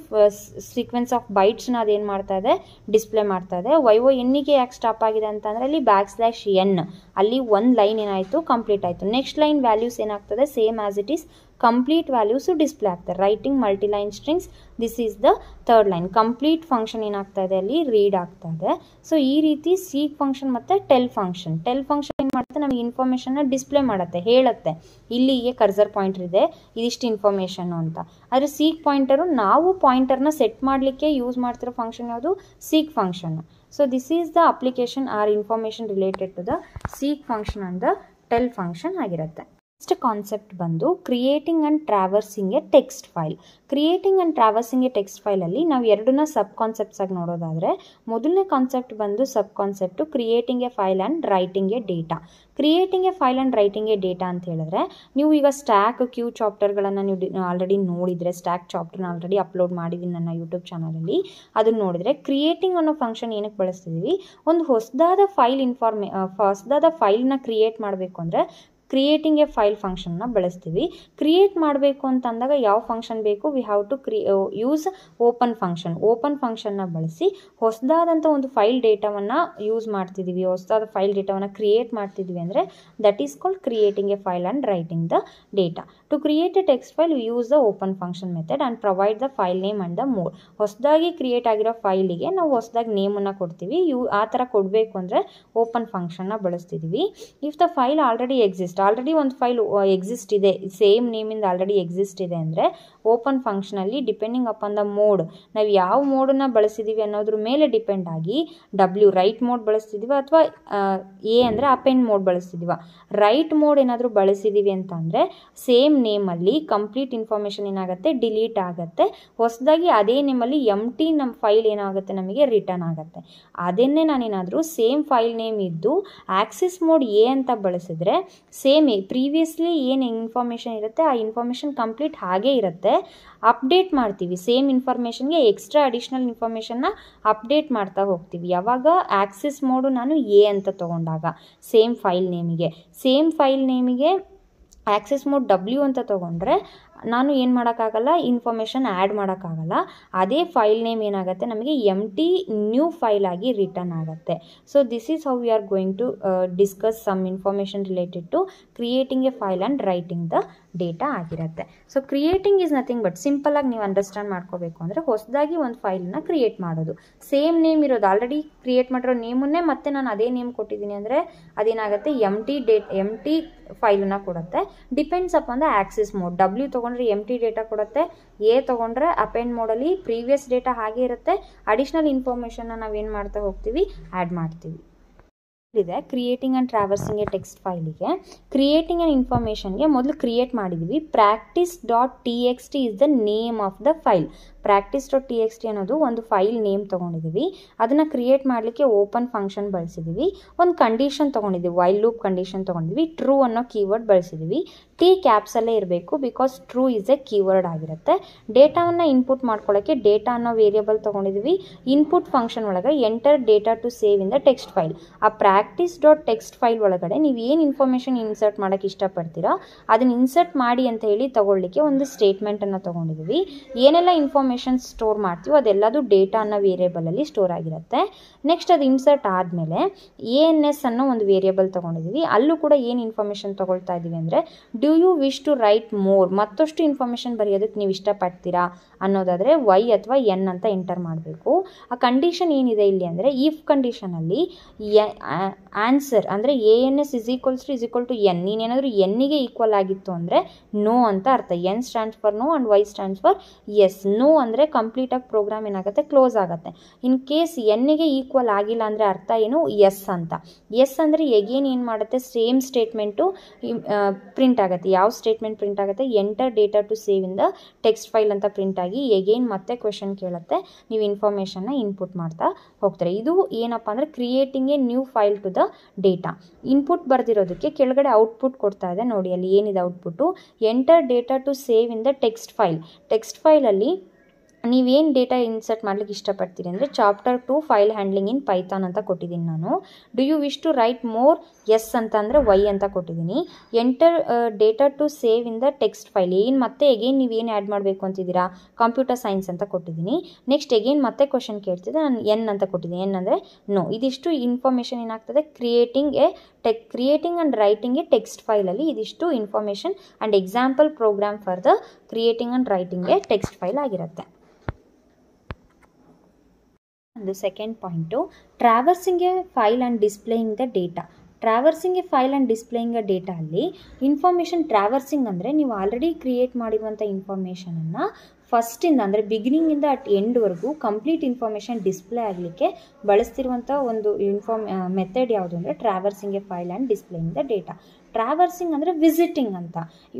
ಸೀಕ್ವೆನ್ಸ್ ಆಫ್ ಬೈಟ್ಸ್ನ ಅದೇನು ಮಾಡ್ತಾ ಇದೆ, ಡಿಸ್ಪ್ಲೇ ಮಾಡ್ತಾ ಇದೆ. YONEಗೆ ಯಾಕೆ ಸ್ಟಾಪ್ ಆಗಿದೆ ಅಂತಂದರೆ ಅಲ್ಲಿ \n, ಅಲ್ಲಿ ಒಂದು ಲೈನ್ ಏನಾಯಿತು, ಕಂಪ್ಲೀಟ್ ಆಯಿತು. ನೆಕ್ಸ್ಟ್ ಲೈನ್ ವ್ಯಾಲ್ಯೂಸ್ ಏನಾಗ್ತದೆ, same as it is complete values display ಆಗ್ತದೆ. Writing multiline strings, this is the third line. Complete function ಏನಾಗ್ತಾ ಇದೆ, ಅಲ್ಲಿ ರೀಡ್ ಆಗ್ತಾ ಇದೆ. ಸೊ ಈ ರೀತಿ ಸೀಕ್ ಫಂಕ್ಷನ್ ಮತ್ತು ಟೆಲ್ ಫಂಕ್ಷನ್ ಮಾಡುತ್ತೆ, ನಮಗೆ ಇನ್ಫಾರ್ಮೇಷನ್ನ ಡಿಸ್ಪ್ಲೇ ಮಾಡುತ್ತೆ, ಹೇಳುತ್ತೆ ಇಲ್ಲಿಗೆ ಕರ್ಸರ್ ಪಾಯಿಂಟರ್ ಇದೆ, ಇದಿಷ್ಟು ಇನ್ಫಾರ್ಮೇಷನ್ನು ಅಂತ. ಆದರೆ ಸೀಕ್ ಪಾಯಿಂಟರು ನಾವು ಪಾಯಿಂಟರ್ನ ಸೆಟ್ ಮಾಡಲಿಕ್ಕೆ ಯೂಸ್ ಮಾಡ್ತಿರೋ ಫಂಕ್ಷನ್ ಯಾವುದು? Seek function. So this is the application or information related to the seek function and the tell function ಆಗಿರುತ್ತೆ. ನೆಕ್ಸ್ಟ್ ಕಾನ್ಸೆಪ್ಟ್ ಬಂದು creating and traversing a text file. Creating and traversing a text ಫೈಲಲ್ಲಿ ನಾವು ಎರಡನ್ನ sub concepts ಆಗಿ ನೋಡೋದಾದರೆ, ಮೊದಲನೇ concept ಬಂದು sub concept creating a file and writing a data. Creating a file and writing a data ಅಂತ ಹೇಳಿದ್ರೆ, ನೀವು ಈಗ ಸ್ಟ್ಯಾಕ್ ಕ್ಯೂ ಚಾಪ್ಟರ್ಗಳನ್ನು ನೀವು ಆಲ್ರೆಡಿ ನೋಡಿದರೆ, ಸ್ಟ್ಯಾಕ್ ಚಾಪ್ಟರ್ನ ಆಲ್ರೆಡಿ ಅಪ್ಲೋಡ್ ಮಾಡಿದ್ದೀನಿ ನನ್ನ ಯೂಟ್ಯೂಬ್ ಚಾನಲಲ್ಲಿ, ಅದನ್ನು ನೋಡಿದರೆ ಕ್ರಿಯೇಟಿಂಗ್ ಅನ್ನೋ ಫಂಕ್ಷನ್ ಏನಕ್ಕೆ ಬಳಸ್ತಿದ್ದೀವಿ? ಒಂದು ಹೊಸದಾದ ಫೈಲ್ನ ಕ್ರಿಯೇಟ್ ಮಾಡಬೇಕು ಅಂದರೆ ಕ್ರಿಯೇಟಿಂಗ್ ಎ ಫೈಲ್ ಫಂಕ್ಷನ್ನ ಬಳಸ್ತೀವಿ. ಕ್ರಿಯೇಟ್ ಮಾಡಬೇಕು ಅಂತ ಅಂದಾಗ ಯಾವ ಫಂಕ್ಷನ್ ಬೇಕು? We have to use open function. Open ಫಂಕ್ಷನ್ನ ಬಳಸಿ ಹೊಸದಾದಂಥ ಒಂದು ಫೈಲ್ ಡೇಟಾವನ್ನು ಯೂಸ್ ಮಾಡ್ತಿದ್ದೀವಿ, ಹೊಸದಾದ ಫೈಲ್ ಡೇಟಾವನ್ನು ಕ್ರಿಯೇಟ್ ಮಾಡ್ತಿದ್ವಿ ಅಂದರೆ that is called creating a file and writing the data. To create a text file we use the open function method and provide the file name and the mode. ಹೊಸದಾಗಿ create ಆಗಿರೋ ಫೈಲಿಗೆ ನಾವು ಹೊಸದಾಗಿ ನೇಮನ್ನು ಕೊಡ್ತೀವಿ. ಆ ಥರ ಕೊಡಬೇಕು ಅಂದರೆ ಓಪನ್ ಫಂಕ್ಷನ್ನ ಬಳಸ್ತಿದ್ದೀವಿ. If the file already already ಒಂದು ಫೈಲ್ ಎಕ್ಸಿಸ್ಟ್ ಇದೆ, ಸೇಮ್ ನೇಮಿಂದ ಆಲ್ರೆಡಿ ಎಕ್ಸಿಸ್ಟ್ ಇದೆ ಅಂದರೆ ಓಪನ್ ಫಂಕ್ಷನಲ್ಲಿ ಡಿಪೆಂಡಿಂಗ್ ಅಪಾನ್ ದ ಮೋಡ್, ನಾವು ಯಾವ ಮೋಡನ್ನು ಬಳಸಿದ್ದೀವಿ ಅನ್ನೋದ್ರ ಮೇಲೆ ಡಿಪೆಂಡ್ ಆಗಿ ರೈಟ್ ಮೋಡ್ ಬಳಸ್ತಿದ್ದೀವ ಅಥವಾ ಎ ಅಂದರೆ ಅಪೆಂಡ್ ಮೋಡ್ ಬಳಸ್ತಿದ್ದೀವ. ರೈಟ್ ಮೋಡ್ ಏನಾದರೂ ಬಳಸಿದ್ದೀವಿ ಅಂತ ಅಂದರೆ ಸೇಮ್ ನೇಮಲ್ಲಿ ಕಂಪ್ಲೀಟ್ ಇನ್ಫಾರ್ಮೇಷನ್ ಏನಾಗುತ್ತೆ? ಡಿಲೀಟ್ ಆಗುತ್ತೆ. ಹೊಸದಾಗಿ ಅದೇ ನೇಮಲ್ಲಿ ಎಂಟಿ ನಮ್ಮ ಫೈಲ್ ಏನಾಗುತ್ತೆ? ನಮಗೆ ರಿಟರ್ನ್ ಆಗುತ್ತೆ. ಅದನ್ನೇ ನಾನೇನಾದರೂ ಸೇಮ್ ಫೈಲ್ ನೇಮ್ ಇದ್ದು ಆಕ್ಸಿಸ್ ಮೋಡ್ ಎ ಅಂತ ಬಳಸಿದ್ರೆ ಸೇಮ್ ಪ್ರೀವಿಯಸ್ಲಿ ಏನು ಇನ್ಫಾರ್ಮೇಷನ್ ಇರುತ್ತೆ ಆ ಇನ್ಫಾರ್ಮೇಷನ್ ಕಂಪ್ಲೀಟ್ ಹಾಗೇ ಇರುತ್ತೆ. ಅಪ್ಡೇಟ್ ಮಾಡ್ತೀವಿ, ಸೇಮ್ ಇನ್ಫಾರ್ಮೇಷನ್ಗೆ ಎಕ್ಸ್ಟ್ರಾ ಅಡಿಷ್ನಲ್ ಇನ್ಫಾರ್ಮೇಷನ್ನ ಅಪ್ಡೇಟ್ ಮಾಡ್ತಾ ಹೋಗ್ತೀವಿ. ಯಾವಾಗ? ಆಕ್ಸಿಸ್ ಮೋಡು ನಾನು ಎ ಅಂತ ತೊಗೊಂಡಾಗ ಸೇಮ್ ಫೈಲ್ ನೇಮಿಗೆ ಆಕ್ಸೆಸ್ ಮೋಡ್ ಡಬ್ಲ್ಯೂ ಅಂತ ತೊಗೊಂಡ್ರೆ ನಾನು ಏನು ಮಾಡೋಕ್ಕಾಗಲ್ಲ, ಇನ್ಫಾರ್ಮೇಷನ್ ಆ್ಯಡ್ ಮಾಡೋಕ್ಕಾಗಲ್ಲ. ಅದೇ ಫೈಲ್ ನೇಮ್ ಏನಾಗುತ್ತೆ? ನಮಗೆ ಎಂಟಿ ನ್ಯೂ ಫೈಲ್ ಆಗಿ ರಿಟರ್ನ್ ಆಗುತ್ತೆ. So this is how we are going to discuss some information related to creating a file and writing the data ಆಗಿರುತ್ತೆ. So creating is nothing but ಸಿಂಪಲಾಗಿ ನೀವು understand ಮಾಡ್ಕೋಬೇಕು ಅಂದರೆ ಹೊಸದಾಗಿ ಒಂದು ಫೈಲನ್ನ ಕ್ರಿಯೇಟ್ ಮಾಡೋದು. ಸೇಮ್ ನೇಮ್ ಇರೋದು, ಆಲ್ರೆಡಿ ಕ್ರಿಯೇಟ್ ಮಾಡಿರೋ ನೇಮನ್ನೇ ಮತ್ತೆ ನಾನು ಅದೇ ನೇಮ್ ಕೊಟ್ಟಿದ್ದೀನಿ ಅಂದರೆ ಅದೇನಾಗುತ್ತೆ? ಎಂಟಿ ಫೈಲನ್ನ ಕೊಡುತ್ತೆ. Depends upon the Axis mode. W ತೊಗೊಂಡ್ರೆ ಎಂಟಿ ಡೇಟಾ ಕೊಡುತ್ತೆ, ಎ ತೊಗೊಂಡ್ರೆ ಅಪೆಂಡ್ ಮೋಡಲ್ಲಿ ಪ್ರೀವಿಯಸ್ ಡೇಟಾ ಹಾಗೆ ಇರುತ್ತೆ. ಅಡಿಷ್ನಲ್ ಇನ್ಫಾರ್ಮೇಷನ್ನ ನಾವೇನು ಮಾಡ್ತಾ ಹೋಗ್ತೀವಿ? ಆ್ಯಡ್ ಮಾಡ್ತೀವಿ. ಇದೆ creating and traversing a text ಫೈಲಿಗೆ ಕ್ರಿಯೇಟಿಂಗ್ ಆ್ಯಂಡ್ ಇನ್ಫಾರ್ಮೇಷನ್ಗೆ ಮೊದಲು ಕ್ರಿಯೇಟ್ ಮಾಡಿದ್ದೀವಿ. practice.txt is the name of the file. practice.txt ಅನ್ನೋದು ಒಂದು ಫೈಲ್ ನೇಮ್ ತೊಗೊಂಡಿದ್ದೀವಿ. ಅದನ್ನು ಕ್ರಿಯೇಟ್ ಮಾಡಲಿಕ್ಕೆ ಓಪನ್ ಫಂಕ್ಷನ್ ಬಳಸಿದ್ದೀವಿ. ಒಂದು ಕಂಡೀಷನ್ ತೊಗೊಂಡಿದ್ದೀವಿ, ವೈಲ್ ಲೂಪ್ ಕಂಡೀಷನ್ ತೊಗೊಂಡಿದ್ದೀವಿ. ಟ್ರೂ ಅನ್ನೋ ಕೀವರ್ಡ್ ಬಳಸಿದ್ದೀವಿ. ಟಿ ಕ್ಯಾಪ್ಸಲ್ಲೇ ಇರಬೇಕು because true is a keyword ಆಗಿರುತ್ತೆ. ಡೇಟಾವನ್ನು ಇನ್ಪುಟ್ ಮಾಡ್ಕೊಳ್ಳೋಕ್ಕೆ ಡೇಟಾ ಅನ್ನೋ ವೇರಿಯಬಲ್ ತೊಗೊಂಡಿದ್ದೀವಿ. ಇನ್ಪುಟ್ ಫಂಕ್ಷನ್ ಒಳಗೆ enter data to save in the text file. ಆ practice.txt ಫೈಲ್ ಒಳಗಡೆ ನೀವು ಏನು ಇನ್ಫಾರ್ಮೇಷನ್ ಇನ್ಸರ್ಟ್ ಮಾಡೋಕ್ಕೆ ಇಷ್ಟಪಡ್ತೀರಾ ಅದನ್ನು ಇನ್ಸರ್ಟ್ ಮಾಡಿ ಅಂತ ಹೇಳಿ ತಗೊಳ್ಳಿಕ್ಕೆ ಒಂದು ಸ್ಟೇಟ್ಮೆಂಟನ್ನು ತೊಗೊಂಡಿದ್ದೀವಿ. ಏನೆಲ್ಲ ಇನ್ಫಾರ್ಮೇಷನ್ ಸ್ಟೋರ್ ಮಾಡ್ತೀವೋ ಅದೆಲ್ಲದು ಡೇಟಾ ಅನ್ನೋ ವೇರಿಯೇಬಲಲ್ಲಿ ಸ್ಟೋರ್ ಆಗಿರುತ್ತೆ. ನೆಕ್ಸ್ಟ್ ಅದು ಇನ್ಸರ್ಟ್ ಆದಮೇಲೆ ANS ಅನ್ನೋ ಒಂದು ವೇರಿಯೇಬಲ್ ತೊಗೊಂಡಿದ್ದೀವಿ. ಅಲ್ಲೂ ಕೂಡ ಏನು ಇನ್ಫಾರ್ಮೇಷನ್ ತೊಗೊಳ್ತಾ ಇದ್ದೀವಿ ಅಂದರೆ do you wish to write more, ಮತ್ತಷ್ಟು ಇನ್ಫಾರ್ಮೇಷನ್ ಬರೆಯೋದಕ್ಕೆ ನೀವು ಇಷ್ಟಪಡ್ತೀರಾ ಅನ್ನೋದಾದರೆ ವೈ ಅಥವಾ ಎನ್ ಅಂತ ಎಂಟರ್ ಮಾಡಬೇಕು. ಆ ಕಂಡೀಷನ್ ಏನಿದೆ ಇಲ್ಲಿ ಅಂದರೆ ಈಫ್ ಕಂಡೀಷನಲ್ಲಿ ಆನ್ಸರ್ ಅಂದರೆ ANS is equal to N. ನೀನೇನಾದರೂ ಎನ್ನಿಗೆ ಈಕ್ವಲ್ ಆಗಿತ್ತು ಅಂದರೆ ನೋ ಅಂತ ಅರ್ಥ. N stands for no and Y stands for yes. No ಅಂದರೆ ಕಂಪ್ಲೀಟಾಗಿ ಪ್ರೋಗ್ರಾಮ್ ಏನಾಗುತ್ತೆ? ಕ್ಲೋಸ್ ಆಗುತ್ತೆ. ಇನ್ ಕೇಸ್ ಎನ್ನಿಗೆ ಈಕ್ವಲ್ ಆಗಿಲ್ಲ ಅಂದರೆ ಅರ್ಥ ಏನು? ಎಸ್ ಅಂತ. ಎಸ್ ಅಂದರೆ ಎಗೇನ್ ಏನು ಮಾಡುತ್ತೆ? ಸೇಮ್ ಸ್ಟೇಟ್ಮೆಂಟು ಪ್ರಿಂಟ್ ಆಗುತ್ತೆ. ಯಾವ ಸ್ಟೇಟ್ಮೆಂಟ್ ಪ್ರಿಂಟ್ ಆಗುತ್ತೆ? Enter data to save in the text file ಅಂತ ಪ್ರಿಂಟ್ ಆಗಿ ಎಗೇನ್ ಮತ್ತೆ ಕ್ವೆಶನ್ ಕೇಳುತ್ತೆ. ನೀವು ಇನ್ಫಾರ್ಮೇಷನ್ನ ಇನ್ಪುಟ್ ಮಾಡ್ತಾ ಹೋಗ್ತಾರೆ. ಇದು ಏನಪ್ಪ ಅಂದರೆ creating a new file to the data. Input ಬರೆದಿರೋದಕ್ಕೆ ಕೆಳಗಡೆ ಔಟ್ಪುಟ್ ಕೊಡ್ತಾ ಇದೆ ನೋಡಿ. ಅಲ್ಲಿ ಏನಿದೆ output? Enter data to save in the text file. Text ಫೈಲಲ್ಲಿ ನೀವೇನು ಡೇಟಾ ಇನ್ಸರ್ಟ್ ಮಾಡ್ಲಿಕ್ಕೆ ಇಷ್ಟಪಡ್ತೀರಿ ಅಂದರೆ chapter 2 file handling in Python ಅಂತ ಕೊಟ್ಟಿದ್ದೀನಿ ನಾನು. Do you wish to write more? Yes ಅಂತ ಅಂದರೆ ವೈ ಅಂತ ಕೊಟ್ಟಿದ್ದೀನಿ. Enter data to save in the text file. ಏನು ಮತ್ತೆ ಎಗೇನ್ ನೀವೇನು ಆ್ಯಡ್ ಮಾಡಬೇಕು ಅಂತಿದ್ದೀರಾ? ಕಂಪ್ಯೂಟರ್ ಸೈನ್ಸ್ ಅಂತ ಕೊಟ್ಟಿದ್ದೀನಿ. ನೆಕ್ಸ್ಟ್ ಎಗೇನ್ ಮತ್ತೆ ಕ್ವಶನ್ ಕೇಳ್ತಿದ್ದೆ, ನಾನು ಎನ್ ಅಂತ ಕೊಟ್ಟಿದ್ದೀನಿ. ಎನ್ ಅಂದರೆ ನೋ. ಇದಿಷ್ಟು ಇನ್ಫಾರ್ಮೇಷನ್ ಏನಾಗ್ತದೆ? Creating and writing a text ಫೈಲಲ್ಲಿ ಇದಿಷ್ಟು information and example program for the creating and writing a text file ಆಗಿರುತ್ತೆ. ಒಂದು second point traversing a file and displaying the data. Traversing a file and displaying a data ಅಲ್ಲಿ information traversing ಅಂದರೆ ನೀವು already create ಮಾಡಿರುವಂಥ ಇನ್ಫಾರ್ಮೇಷನನ್ನು ಫಸ್ಟಿಂದ ಅಂದರೆ ಬಿಗಿನಿಂಗಿಂದ ಅಟ್ ಎಂಡ್ವರೆಗೂ ಕಂಪ್ಲೀಟ್ ಇನ್ಫಾರ್ಮೇಷನ್ ಡಿಸ್ಪ್ಲೇ ಆಗಲಿಕ್ಕೆ ಬಳಸ್ತಿರುವಂಥ ಒಂದು ಮೆಥಡ್ ಯಾವುದು ಅಂದರೆ traversing a file and displaying the data. Traversing ಅಂದರೆ ವಿಸಿಟಿಂಗ್ ಅಂತ.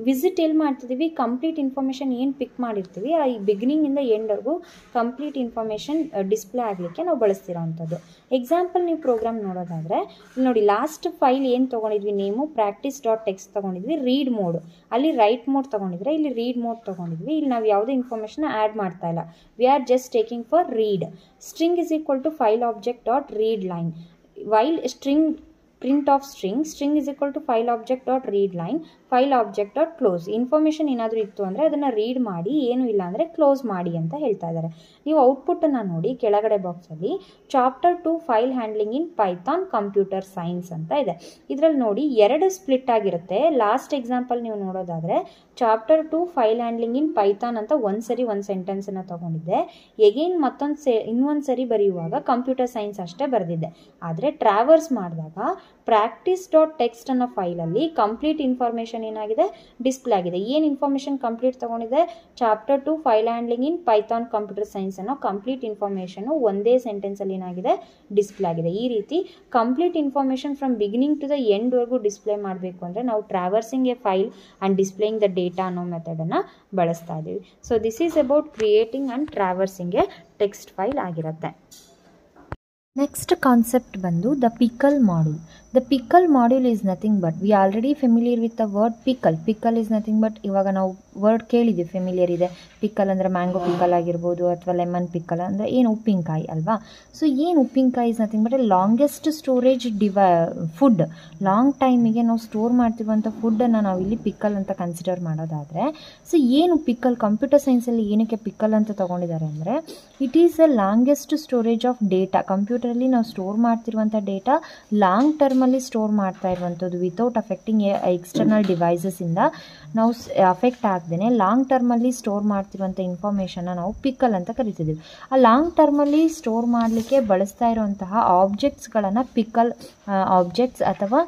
ವಿಸಿಟ್ ಎಲ್ಲಿ ಮಾಡ್ತಿದ್ದೀವಿ, ಕಂಪ್ಲೀಟ್ ಇನ್ಫಾರ್ಮೇಷನ್ ಏನು ಪಿಕ್ ಮಾಡಿರ್ತೀವಿ ಆ ಈ ಬಿಗಿನಿಂಗಿಂದ ಎಂಡ್ವರೆಗೂ ಕಂಪ್ಲೀಟ್ ಇನ್ಫಾರ್ಮೇಷನ್ ಡಿಸ್ಪ್ಲೇ ಆಗಲಿಕ್ಕೆ ನಾವು ಬಳಸ್ತಿರೋವಂಥದ್ದು. ಎಕ್ಸಾಂಪಲ್ ನೀವು ಪ್ರೋಗ್ರಾಮ್ ನೋಡೋದಾದರೆ ಇಲ್ಲಿ ನೋಡಿ, ಲಾಸ್ಟ್ ಫೈಲ್ ಏನು ತೊಗೊಂಡಿದ್ವಿ, ನೇಮು practice.txt ತೊಗೊಂಡಿದ್ವಿ, ರೀಡ್ ಮೋಡ್ ಅಲ್ಲಿ ರೈಟ್ ಮೋಡ್ ತೊಗೊಂಡಿದ್ರೆ ಇಲ್ಲಿ ರೀಡ್ ಮೋಡ್ ತೊಗೊಂಡಿದ್ವಿ. ಇಲ್ಲಿ ನಾವು ಯಾವುದೇ ಇನ್ಫಾರ್ಮೇಷನ್ ಆ್ಯಡ್ ಮಾಡ್ತಾ ಇಲ್ಲ, we are just taking for read. String is equal to file object dot read line, while string print of string is equal to file object dot read line, file object dot close. Information ಏನಾದರೂ ಇತ್ತು ಅಂದರೆ ಅದನ್ನು read ಮಾಡಿ, ಏನು ಇಲ್ಲ ಅಂದರೆ close ಮಾಡಿ ಅಂತ ಹೇಳ್ತಾ ಇದ್ದಾರೆ. ನೀವು ಔಟ್ಪುಟ್ಟನ್ನು ನೋಡಿ ಕೆಳಗಡೆ ಬಾಕ್ಸಲ್ಲಿ chapter 2 file handling in Python computer science ಅಂತ ಇದೆ. ಇದರಲ್ಲಿ ನೋಡಿ 2 ಸ್ಪ್ಲಿಟ್ ಆಗಿರುತ್ತೆ. ಲಾಸ್ಟ್ ಎಕ್ಸಾಂಪಲ್ ನೀವು ನೋಡೋದಾದರೆ chapter 2 file handling in Python ಅಂತ ಒಂದು ಸೆಂಟೆನ್ಸನ್ನು ತೊಗೊಂಡಿದ್ದೆ. ಎಗೇನ್ ಇನ್ನೊಂದು ಸರಿ ಬರೆಯುವಾಗ ಕಂಪ್ಯೂಟರ್ ಸೈನ್ಸ್ ಅಷ್ಟೇ ಬರೆದಿದ್ದೆ. ಆದರೆ ಟ್ರಾವರ್ಸ್ ಮಾಡಿದಾಗ practice.txt ಅನ್ನೋ ಫೈಲಲ್ಲಿ ಕಂಪ್ಲೀಟ್ ಇನ್ಫಾರ್ಮೇಷನ್ ಏನಾಗಿದೆ, ಡಿಸ್ಪ್ಲೇ ಆಗಿದೆ. ಏನು ಇನ್ಫಾರ್ಮೇಷನ್ ಕಂಪ್ಲೀಟ್ ತೊಗೊಂಡಿದೆ, chapter 2 file handling in Python computer science ಅನ್ನೋ ಕಂಪ್ಲೀಟ್ ಇನ್ಫಾರ್ಮೇಷನು ಒಂದೇ ಸೆಂಟೆನ್ಸಲ್ಲಿ ಏನಾಗಿದೆ, ಡಿಸ್ಪ್ಲೇ ಆಗಿದೆ. ಈ ರೀತಿ complete information from beginning to the ಎಂಡ್ವರೆಗೂ ಡಿಸ್ಪ್ಲೇ ಮಾಡಬೇಕು ಅಂದರೆ ನಾವು traversing a file and displaying the data ಅನ್ನೋ ಮೆಥಡನ್ನು ಬಳಸ್ತಾ ಇದ್ದೀವಿ. So this is about creating and traversing a text file ಆಗಿರುತ್ತೆ. ನೆಕ್ಸ್ಟ್ ಕಾನ್ಸೆಪ್ಟ್ ಬಂದು the pickle module. The pickle module is nothing but, we already familiar with the word pickle. Pickle is nothing but, ಇವಾಗ ನಾವು word ಕೇಳಿದ್ದೀವಿ, familiar ಇದೆ. Pickle ಅಂದರೆ mango pickle ಆಗಿರ್ಬೋದು ಅಥವಾ lemon pickle ಅಂದರೆ ಏನು ಉಪ್ಪಿನಕಾಯಿ ಅಲ್ವಾ. ಸೊ ಏನು ಉಪ್ಪಿನಕಾಯಿ is nothing but longest storage food. Long ಟೈಮಿಗೆ ನಾವು ಸ್ಟೋರ್ ಮಾಡ್ತಿರುವಂಥ ಫುಡ್ಡನ್ನು ನಾವು ಇಲ್ಲಿ ಪಿಕಲ್ ಅಂತ ಕನ್ಸಿಡರ್ ಮಾಡೋದಾದರೆ, ಸೊ ಏನು ಪಿಕಲ್, ಕಂಪ್ಯೂಟರ್ ಸೈನ್ಸಲ್ಲಿ ಏನಕ್ಕೆ ಪಿಕಲ್ ಅಂತ ತೊಗೊಂಡಿದ್ದಾರೆ ಅಂದರೆ it is the longest storage of data. ಕಂಪ್ಯೂಟರಲ್ಲಿ ನಾವು ಸ್ಟೋರ್ ಮಾಡ್ತಿರುವಂಥ ಡೇಟಾ ಲಾಂಗ್ ಟರ್ಮಲ್ಲಿ ಸ್ಟೋರ್ ಮಾಡ್ತಾ ಇರುವಂಥದ್ದು ವಿತೌಟ್ ಅಫೆಕ್ಟಿಂಗ್ ಎಕ್ಸ್ಟರ್ನಲ್ ಡಿವೈಸಸ್ಸಿಂದ ನಾವು ಅಫೆಕ್ಟ್ ಆಗದೇನೆ ಲಾಂಗ್ ಟರ್ಮಲ್ಲಿ ಸ್ಟೋರ್ ಮಾಡ್ತಿರುವಂಥ ಇನ್ಫಾರ್ಮೇಷನ್ನ ನಾವು ಪಿಕಲ್ ಅಂತ ಕರಿತಿದ್ದೀವಿ. ಆ ಲಾಂಗ್ ಟರ್ಮಲ್ಲಿ ಸ್ಟೋರ್ ಮಾಡಲಿಕ್ಕೆ ಬಳಸ್ತಾ ಇರುವಂತಹ ಆಬ್ಜೆಕ್ಟ್ಸ್ಗಳನ್ನು ಪಿಕಲ್ ಆಬ್ಜೆಕ್ಟ್ಸ್ ಅಥವಾ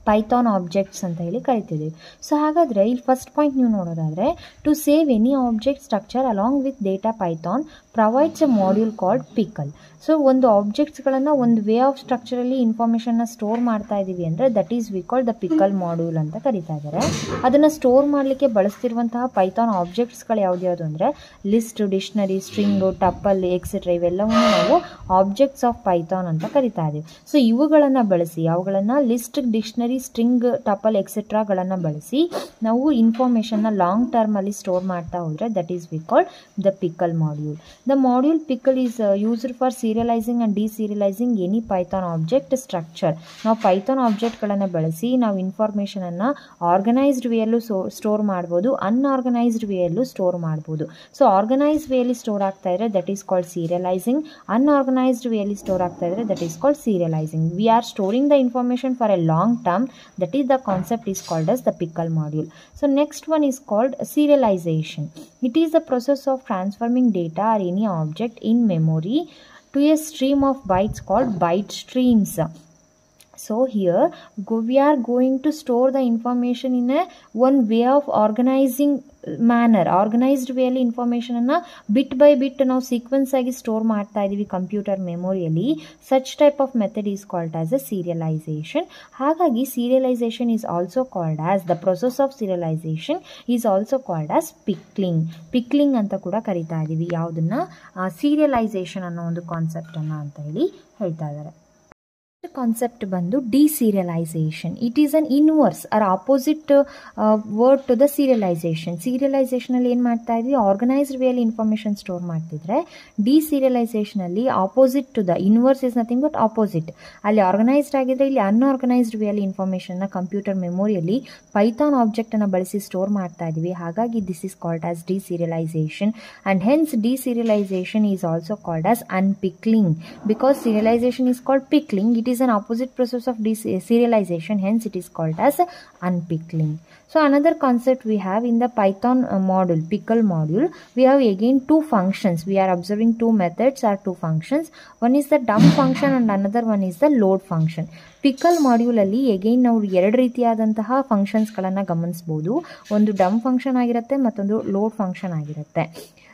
ಪೈಥಾನ್ ಆಬ್ಜೆಕ್ಟ್ಸ್ ಅಂತ ಹೇಳಿ ಕರಿತಿದ್ದೀವಿ. ಸೊ ಹಾಗಾದರೆ ಇಲ್ಲಿ ಫಸ್ಟ್ ಪಾಯಿಂಟ್ ನೀವು ನೋಡೋದಾದರೆ, to save any object structure along with data Python provides a module called pickle. So ಒಂದು ಆಬ್ಜೆಕ್ಟ್ಸ್ಗಳನ್ನು ಒಂದು ವೇ ಆಫ್ ಸ್ಟ್ರಕ್ಚರಲ್ಲಿ ಇನ್ಫಾರ್ಮೇಷನ್ನ ಸ್ಟೋರ್ ಮಾಡ್ತಾ ಇದ್ದೀವಿ ಅಂದರೆ that is we called the pickle module ಅಂತ ಕರಿತಾ ಇದ್ದಾರೆ. ಅದನ್ನು ಸ್ಟೋರ್ ಮಾಡಲಿಕ್ಕೆ ಬಳಸ್ತಿರುವಂತಹ ಪೈಥಾನ್ ಆಬ್ಜೆಕ್ಟ್ಸ್ಗಳು ಯಾವ್ದು ಅಂದರೆ list, dictionary, string, tuple, etcetera ಇವೆಲ್ಲವನ್ನೂ ನಾವು ಆಬ್ಜೆಕ್ಟ್ಸ್ ಆಫ್ ಪೈಥಾನ್ ಅಂತ ಕರಿತಾ ಇದ್ದೀವಿ. ಸೊ ಇವುಗಳನ್ನು ಬಳಸಿ, ಅವುಗಳನ್ನು ಲಿಸ್ಟ್, ಡಿಕ್ಷನರಿ, ಸ್ಟ್ರಿಂಗ್, ಟಪಲ್, ಎಕ್ಸೆಟ್ರಾಗಳನ್ನು ಬಳಸಿ ನಾವು ಇನ್ಫಾರ್ಮೇಷನ್ನ ಲಾಂಗ್ ಟರ್ಮಲ್ಲಿ ಸ್ಟೋರ್ ಮಾಡ್ತಾ ಹೋದರೆ that is we called the pickle module. The module pickle is used for serialising and deserialising any Python object structure. ನಾವು ಪೈಥಾನ್ ಆಬ್ಜೆಕ್ಟ್ಗಳನ್ನು ಬಳಸಿ ನಾವು ಇನ್ಫಾರ್ಮೇಷನನ್ನು ಆರ್ಗನೈಸ್ಡ್ ವೇಯಲ್ಲೂ ಸ್ಟೋರ್ ಮಾಡ್ಬೋದು, ಅನ್ಆರ್ಗನೈಸ್ಡ್ ವೇಯಲ್ಲೂ ಸ್ಟೋರ್ ಮಾಡ್ಬೋದು. ಸೊ ಆರ್ಗನೈಸ್ಡ್ ವೇಯಲ್ಲಿ ಸ್ಟೋರ್ ಆಗ್ತಾ ಇದ್ರೆ that is called serialising, unorganised ವೇಯಲ್ಲಿ ಸ್ಟೋರ್ ಆಗ್ತಾ ಇದ್ರೆ that is called ಸೀರಿಯಲೈಸಿಂಗ್. We are storing the information for A long term, that is the concept is called as the pickle module. So next one is called serialization. It is the process of transforming data or any object in memory to a stream of bytes called byte streams. So here we are going to store the information in a one way of organizing manner. Organised ವೇಯಲ್ಲಿ ಇನ್ಫಾರ್ಮೇಷನನ್ನು bit by bit ನಾವು sequence ಆಗಿ store ಮಾಡ್ತಾ ಇದ್ದೀವಿ computer ಮೆಮೊರಿಯಲ್ಲಿ. Such type of method is called as a serialisation. ಹಾಗಾಗಿ serialisation is also called as the process of serialisation is also called as pickling. Pickling ಅಂತ ಕೂಡ ಕರಿತಾ ಇದ್ದೀವಿ ಯಾವುದನ್ನು, ಸೀರಿಯಲೈಸೇಷನ್ ಅನ್ನೋ ಒಂದು ಕಾನ್ಸೆಪ್ಟನ್ನು ಅಂತ ಹೇಳಿ ಹೇಳ್ತಾ ಇದ್ದಾರೆ. ಕಾನ್ಸೆಪ್ಟ್ ಬಂದು deserialisation. It is an inverse or opposite word to the serialisation. ಸೀರಿಯಲೈಸೇಷನಲ್ಲಿ ಏನು ಮಾಡ್ತಾ ಇದ್ವಿ, ಆರ್ಗನೈಸ್ಡ್ ವೇಯಲ್ಲಿ ಇನ್ಫಾರ್ಮೇಷನ್ ಸ್ಟೋರ್ ಮಾಡ್ತಿದ್ರೆ ಡಿಸೀರಿಯಲೈಸೇಷನಲ್ಲಿ opposite to the inverse is nothing but opposite. ಅಲ್ಲಿ ಆರ್ಗನೈಸ್ಡ್ ಆಗಿದ್ರೆ ಇಲ್ಲಿ ಅನ್ಆರ್ಗನೈಸ್ಡ್ ವೇಯಲ್ಲಿ ಇನ್ಫಾರ್ಮೇಷನ್ನ ಕಂಪ್ಯೂಟರ್ ಮೆಮೊರಿಯಲ್ಲಿ ಪೈಥಾನ್ ಆಬ್ಜೆಕ್ಟನ್ನು ಬಳಸಿ ಸ್ಟೋರ್ ಮಾಡ್ತಾ ಇದ್ವಿ. ಹಾಗಾಗಿ this is called as deserialisation and hence deserialisation is also called as unpickling. Because serialisation is called pickling, it is an opposite process of serialization, hence it is called as unpickling. So another concept we have in the Python module, pickle module, we have again two functions. We are observing two methods or two functions. One is the dump function and another one is the load function. Pickle ಮಾಡ್ಯೂಲಲ್ಲಿ again ನಾವು ಎರಡು ರೀತಿಯಾದಂತಹ ಫಂಕ್ಷನ್ಸ್ಗಳನ್ನು ಗಮನಿಸ್ಬೋದು. ಒಂದು ಡಮ್ function ಆಗಿರುತ್ತೆ, ಮತ್ತೊಂದು load function ಆಗಿರುತ್ತೆ.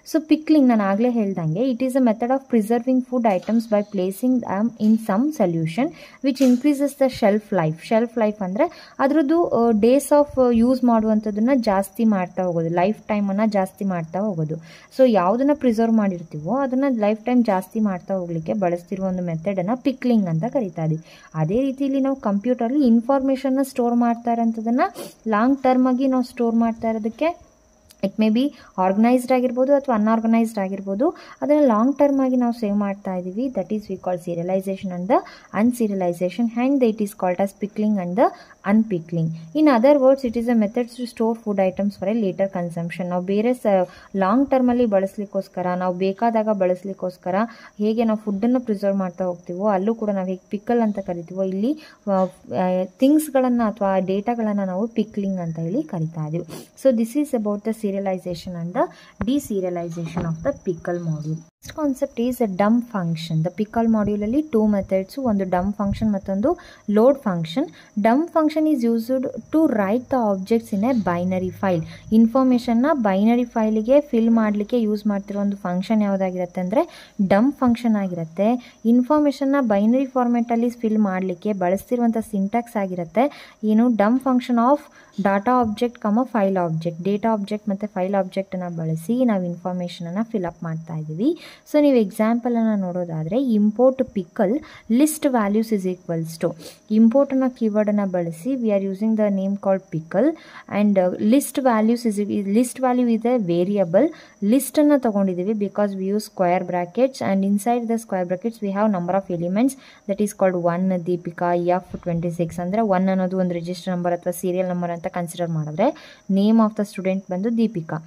ಸೊ ಪಿಕ್ಲಿಂಗ್ ನಾನು ಆಗಲೇ ಹೇಳ್ದಂಗೆ it is a method of preserving food items by placing them in some solution which increases the shelf life. Shelf life ಅಂದರೆ ಅದರದ್ದು ಡೇಸ್ ಆಫ್ ಯೂಸ್ ಮಾಡುವಂಥದ್ದನ್ನು ಜಾಸ್ತಿ ಮಾಡ್ತಾ ಹೋಗೋದು, ಲೈಫ್ ಟೈಮನ್ನು ಜಾಸ್ತಿ ಮಾಡ್ತಾ ಹೋಗೋದು. ಸೊ ಯಾವುದನ್ನು ಪ್ರಿಸರ್ವ್ ಮಾಡಿರ್ತೀವೋ ಅದನ್ನು ಲೈಫ್ ಟೈಮ್ ಜಾಸ್ತಿ ಮಾಡ್ತಾ ಹೋಗಲಿಕ್ಕೆ ಬಳಸ್ತಿರೋ ಒಂದು ಮೆಥಡನ್ನು ಪಿಕ್ಲಿಂಗ್ ಅಂತ ಕರಿತಾ ಇದ್ದೀವಿ. ಅದೇ ರೀತಿಯಲ್ಲಿ ನಾವು ಕಂಪ್ಯೂಟರ್ಲಿ ಇನ್ಫಾರ್ಮೇಷನ್ನ ಸ್ಟೋರ್ ಮಾಡ್ತಾ ಇರೋಂಥದ್ದನ್ನು ಲಾಂಗ್ ಟರ್ಮ್ ಆಗಿ ನಾವು ಸ್ಟೋರ್ ಮಾಡ್ತಾ ಇರೋದಕ್ಕೆ ಇಟ್ ಮೇ ಬಿ ಆರ್ಗನೈಸ್ಡ್ ಆಗಿರ್ಬೋದು ಅಥವಾ ಅನ್ಆರ್ಗನೈಸ್ಡ್ ಆಗಿರ್ಬೋದು, ಅದನ್ನು ಲಾಂಗ್ ಟರ್ಮ್ ಆಗಿ ನಾವು ಸೇವ್ ಮಾಡ್ತಾ ಇದ್ದೀವಿ. That is we call serialisation and the unserialisation, and it is called as pickling and the unpickling. In other words it is a methods to store food items for a later consumption. ನಾವು ಬೇರೆ long ಟರ್ಮಲ್ಲಿ ಬಳಸಲಿಕ್ಕೋಸ್ಕರ, ನಾವು ಬೇಕಾದಾಗ ಬಳಸಲಿಕ್ಕೋಸ್ಕರ ಹೇಗೆ ನಾವು ಫುಡ್ಡನ್ನು preserve ಮಾಡ್ತಾ ಹೋಗ್ತೀವೋ ಅಲ್ಲೂ ಕೂಡ ನಾವು ಹೇಗೆ ಪಿಕಲ್ ಅಂತ ಕರಿತೀವೋ ಇಲ್ಲಿ ಥಿಂಗ್ಸ್ಗಳನ್ನು ಅಥವಾ ಡೇಟಾಗಳನ್ನು ನಾವು ಪಿಕ್ಲಿಂಗ್ ಅಂತ ಹೇಳಿ ಕರಿತಾ ಇದ್ದೀವಿ. So this is about the serialization and the deserialization of the pickle module. Next concept is a dump function. The pickle module ಅಲ್ಲಿ two methods, ಒಂದು dump function ಮತ್ತೊಂದು load function. Dump function is used to write the objects in a binary file. ಇನ್ಫಾರ್ಮೇಷನ್ನ binary ಫೈಲಿಗೆ fill ಮಾಡಲಿಕ್ಕೆ use ಮಾಡ್ತಿರೋ ಒಂದು function ಯಾವುದಾಗಿರುತ್ತೆ ಅಂದರೆ dump function ಆಗಿರುತ್ತೆ. ಇನ್ಫಾರ್ಮೇಷನ್ನ ಬೈನರಿ ಫಾರ್ಮೆಟಲ್ಲಿ ಫಿಲ್ ಮಾಡಲಿಕ್ಕೆ ಬಳಸ್ತಿರುವಂಥ ಸಿಂಟ್ಯಾಕ್ಸ್ ಆಗಿರುತ್ತೆ ಏನು, dump function of data object file object. Data object ಮತ್ತು ಫೈಲ್ ಆಬ್ಜೆಕ್ಟನ್ನು ಬಳಸಿ ನಾವು ಇನ್ಫಾರ್ಮೇಷನನ್ನು ಫಿಲಪ್ ಮಾಡ್ತಾ ಇದ್ದೀವಿ. ಸೊ ನೀವು ಎಕ್ಸಾಂಪಲನ್ನು ನೋಡೋದಾದರೆ import pickle list values is equals to, ಇಂಪೋರ್ಟನ್ನು ಕೀವರ್ಡನ್ನು ಬಳಸಿ we are using the name called pickle and list values list value ಇದೆ ವೇರಿಯಬಲ್. ಲಿಸ್ಟನ್ನು ತೊಗೊಂಡಿದ್ದೀವಿ because we use square brackets and inside the square brackets we have number of elements that is called 1 Deepika F26. ಅಂದರೆ 1 ಅನ್ನೋದು ಒಂದು register number ಅಥವಾ serial number ಅಂತ consider ಮಾಡಿದ್ರೆ, name of the student ಬಂದು Deepika,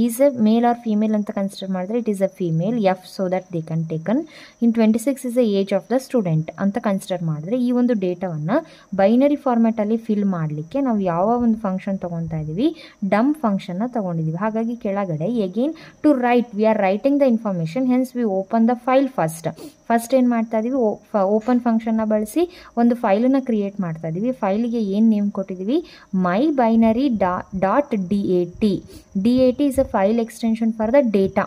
is A male or female ಅಂತ consider ಮಾಡಿದ್ರೆ it is a female, F so that they can taken. in 26 is the age of the student ಅಂತ consider ಮಾಡಿದ್ರೆ ಈ ಒಂದು ಡೇಟಾವನ್ನು ಬೈನರಿ ಫಾರ್ಮ್ಯಾಟಲ್ಲಿ ಫಿಲ್ ಮಾಡಲಿಕ್ಕೆ ನಾವು ಯಾವ ಒಂದು ಫಂಕ್ಷನ್ ತೊಗೊತಾ ಇದ್ದೀವಿ, ಡಂಪ್ ಫಂಕ್ಷನ್ನ ತೊಗೊಂಡಿದ್ದೀವಿ. ಹಾಗಾಗಿ ಕೆಳಗಡೆ again to write we are writing the information, hence we open the file first ಏನು ಮಾಡ್ತಾ ಇದ್ದೀವಿ, ಓಪನ್ ಫಂಕ್ಷನ್ನ ಬಳಸಿ ಒಂದು ಫೈಲನ್ನು ಕ್ರಿಯೇಟ್ ಮಾಡ್ತಾ ಇದ್ದೀವಿ. ಫೈಲಿಗೆ ಏನು ನೇಮ್ ಕೊಟ್ಟಿದ್ದೀವಿ, ಮೈ binary .dat is a file extension for the data.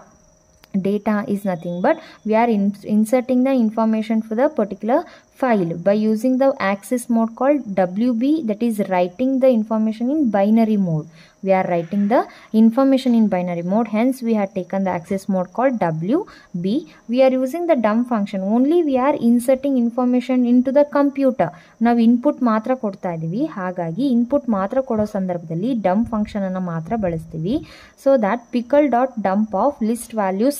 Data is nothing but we are inserting the information for the particular file by using the access mode called WB, that is writing the information in binary mode. We are writing the information in binary mode, hence we have taken the access mode called WB. We are using the dump function, only we are inserting information into the computer. ನಾವು input ಮಾತ್ರ ಕೊಡ್ತಾ ಇದ್ದೀವಿ, ಹಾಗಾಗಿ input ಮಾತ್ರ ಕೊಡೋ ಸಂದರ್ಭದಲ್ಲಿ dump function ಅನ್ನು ಮಾತ್ರ ಬಳಸ್ತೀವಿ. So that pickle dot dump of list values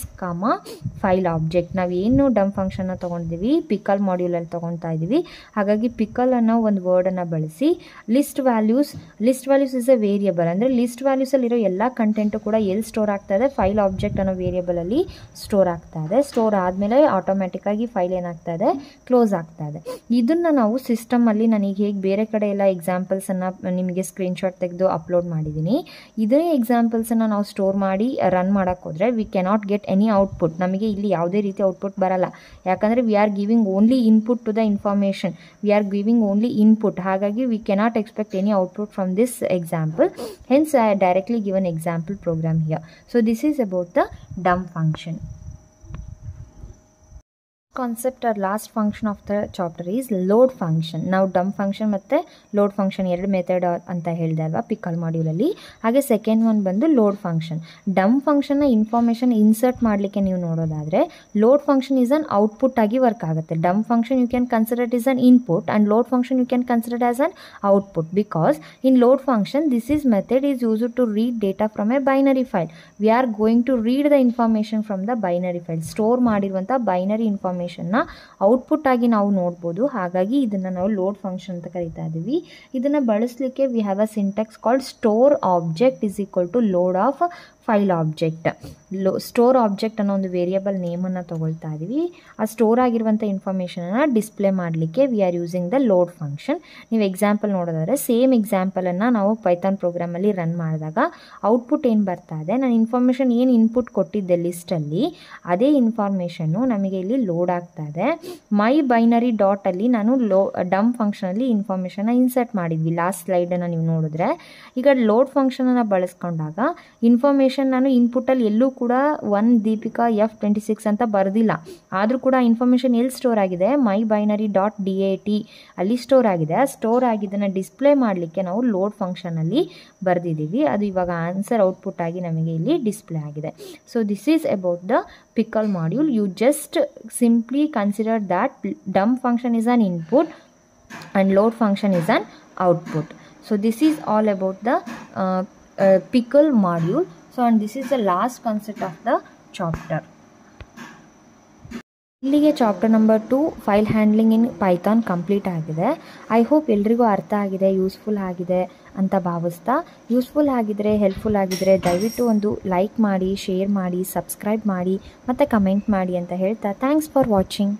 file object. ನಾವು ಏನು ಡಂಪ್ ಫಂಕ್ಷನ್ನ ತೊಗೊಂಡಿದ್ದೀವಿ ಪಿಕಲ್ ಮಾಡ್ಯೂಲಲ್ಲಿ ತೊಗೊತಾ ಇದ್ದೀವಿ. ಹಾಗಾಗಿ ಪಿಕಲ್ ಅನ್ನೋ ಒಂದು ವರ್ಡನ್ನು ಬಳಸಿ list values is A variable. ಅಂದರೆ ಲಿಸ್ಟ್ ವ್ಯಾಲ್ಯೂಸಲ್ಲಿರೋ ಎಲ್ಲ ಕಂಟೆಂಟು ಕೂಡ ಎಲ್ಲಿ ಸ್ಟೋರ್ ಆಗ್ತಾ ಇದೆ, ಫೈಲ್ ಆಬ್ಜೆಕ್ಟ್ ಅನ್ನೋ ವೇರಿಯಬಲಲ್ಲಿ ಸ್ಟೋರ್ ಆಗ್ತಾ ಇದೆ. ಸ್ಟೋರ್ ಆದಮೇಲೆ ಆಟೋಮ್ಯಾಟಿಕ್ಕಾಗಿ ಫೈಲ್ ಏನಾಗ್ತಾ ಇದೆ, ಕ್ಲೋಸ್ ಆಗ್ತಾ ಇದೆ. ಇದನ್ನು ನಾವು ಸಿಸ್ಟಮಲ್ಲಿ ನನಗೆ ಹೇಗೆ ಬೇರೆ ಕಡೆ ಎಲ್ಲ ಎಕ್ಸಾಂಪಲ್ಸನ್ನು ನಿಮಗೆ ಸ್ಕ್ರೀನ್ಶಾಟ್ ತೆಗೆದು ಅಪ್ಲೋಡ್ ಮಾಡಿದ್ದೀನಿ, ಇದೇ ಎಕ್ಸಾಂಪಲ್ಸನ್ನು ನಾವು ಸ್ಟೋರ್ ಮಾಡಿ ರನ್ ಮಾಡೋಕ್ಕೆ ಹೋದರೆ we cannot get any output. ನಮಗೆ ಇಲ್ಲಿ ಯಾವುದೇ ರೀತಿ ಔಟ್ಪುಟ್ ಬರಲ್ಲ, ಯಾಕಂದರೆ we are giving only input to the information, we are giving only input. ಹಾಗಾಗಿ we cannot expect any output from this example. Hence I directly give an example program here. So this is about the dump function. Concept or last function of the chapter is load function. ನಾವು dump function ಮತ್ತು load function ಎರಡು method ಅಂತ ಹೇಳಿದೆ ಅಲ್ವಾ pickle ಮಾಡ್ಯೂಲಲ್ಲಿ. ಹಾಗೆ second one ಬಂದು load function. Dump ಫಂಕ್ಷನ್ನ ಇನ್ಫಾರ್ಮೇಷನ್ ಇನ್ಸರ್ಟ್ ಮಾಡಲಿಕ್ಕೆ ನೀವು ನೋಡೋದಾದರೆ load function is an output ಆಗಿ ವರ್ಕ್ ಆಗುತ್ತೆ. Dump function you can consider it is an input and load function you can consider as an output. Because in load function this is method is used to read data from a binary file. We are going to read the information from the binary file. Store ಮಾಡಿರುವಂಥ binary ಇನ್ಫಾರ್ಮೇಷನ್ನ output ಆಗಿ ನಾವು ನೋಡ್ಬೋದು. ಹಾಗಾಗಿ ಇದನ್ನು ನಾವು load function ಅಂತ ಕರಿತಾ ಇದ್ದೀವಿ. ಇದನ್ನು ಬಳಸಲಿಕ್ಕೆ we have a syntax called store object is equal to load of file object. Store object ಅನ್ನೋ ಒಂದು ವೇರಿಯಬಲ್ ನೇಮನ್ನು ತೊಗೊಳ್ತಾ ಇದ್ದೀವಿ. ಆ ಸ್ಟೋರ್ ಆಗಿರುವಂಥ ಇನ್ಫಾರ್ಮೇಷನನ್ನು ಡಿಸ್ಪ್ಲೇ ಮಾಡಲಿಕ್ಕೆ we are using the load function. ನೀವು ಎಕ್ಸಾಂಪಲ್ ನೋಡೋದಾದರೆ ಸೇಮ್ ಎಕ್ಸಾಂಪಲನ್ನು ನಾವು ಪೈಥಾನ್ ಪ್ರೋಗ್ರಾಮಲ್ಲಿ ರನ್ ಮಾಡಿದಾಗ ಔಟ್ಪುಟ್ ಏನು ಬರ್ತಾ ಇದೆ, ನಾನು ಇನ್ಫಾರ್ಮೇಷನ್ ಏನು ಇನ್ಪುಟ್ ಕೊಟ್ಟಿದ್ದೆ ಲಿಸ್ಟಲ್ಲಿ ಅದೇ ಇನ್ಫಾರ್ಮೇಷನ್ನು ನಮಗೆ ಇಲ್ಲಿ ಲೋಡ್ ಆಗ್ತಾ ಇದೆ. ಮೈ ಬೈನರಿ ಡಾಟಲ್ಲಿ ನಾನು ಡಮ್ ಫಂಕ್ಷನಲ್ಲಿ ಇನ್ಫಾರ್ಮೇಷನ್ನ ಇನ್ಸರ್ಟ್ ಮಾಡಿದ್ವಿ. ಲಾಸ್ಟ್ ಸ್ಲೈಡನ್ನು ನೀವು ನೋಡಿದ್ರೆ ಈಗ ಲೋಡ್ ಫಂಕ್ಷನನ್ನು ಬಳಸ್ಕೊಂಡಾಗ ಇನ್ಫಾರ್ಮೇಷನ್ ನಾನು ಇನ್ಪುಟ್ಟಲ್ಲಿ ಎಲ್ಲೂ ಕೂಡ 1 ದೀಪಿಕಾ F26 ಅಂತ ಬರೆದಿಲ್ಲ. ಆದರೂ ಕೂಡ ಇನ್ಫಾರ್ಮೇಷನ್ ಎಲ್ಲಿ ಸ್ಟೋರ್ ಆಗಿದೆ, ಮೈ ಬೈನರಿ .dat ಅಲ್ಲಿ ಸ್ಟೋರ್ ಆಗಿದೆ. ಆ ಸ್ಟೋರ್ ಆಗಿದ್ದನ್ನು ಡಿಸ್ಪ್ಲೇ ಮಾಡಲಿಕ್ಕೆ ನಾವು ಲೋಡ್ ಫಂಕ್ಷನಲ್ಲಿ ಬರೆದಿದ್ದೀವಿ. ಅದು ಇವಾಗ ಆನ್ಸರ್ ಔಟ್ಪುಟ್ ಆಗಿ ನಮಗೆ ಇಲ್ಲಿ ಡಿಸ್ಪ್ಲೇ ಆಗಿದೆ. So this is about the pickle module. You just simply consider that dump function is an input and load function is an output. So this is all about the pickle module. So and this is the last concept of the chapter. ಇಲ್ಲಿಗೆ chapter number 2 file handling in Python complete ಆಗಿದೆ. I hope ಎಲ್ರಿಗೂ ಅರ್ಥ ಆಗಿದೆ, useful ಆಗಿದೆ ಅಂತ ಭಾವಿಸ್ತಾ, useful ಆಗಿದ್ರೆ, helpful ಆಗಿದ್ರೆ ದಯವಿಟ್ಟು ಒಂದು ಲೈಕ್ ಮಾಡಿ, ಶೇರ್ ಮಾಡಿ, ಸಬ್ಸ್ಕ್ರೈಬ್ ಮಾಡಿ ಮತ್ತು ಕಮೆಂಟ್ ಮಾಡಿ ಅಂತ ಹೇಳ್ತಾ ಥ್ಯಾಂಕ್ಸ್ ಫಾರ್ ವಾಚಿಂಗ್.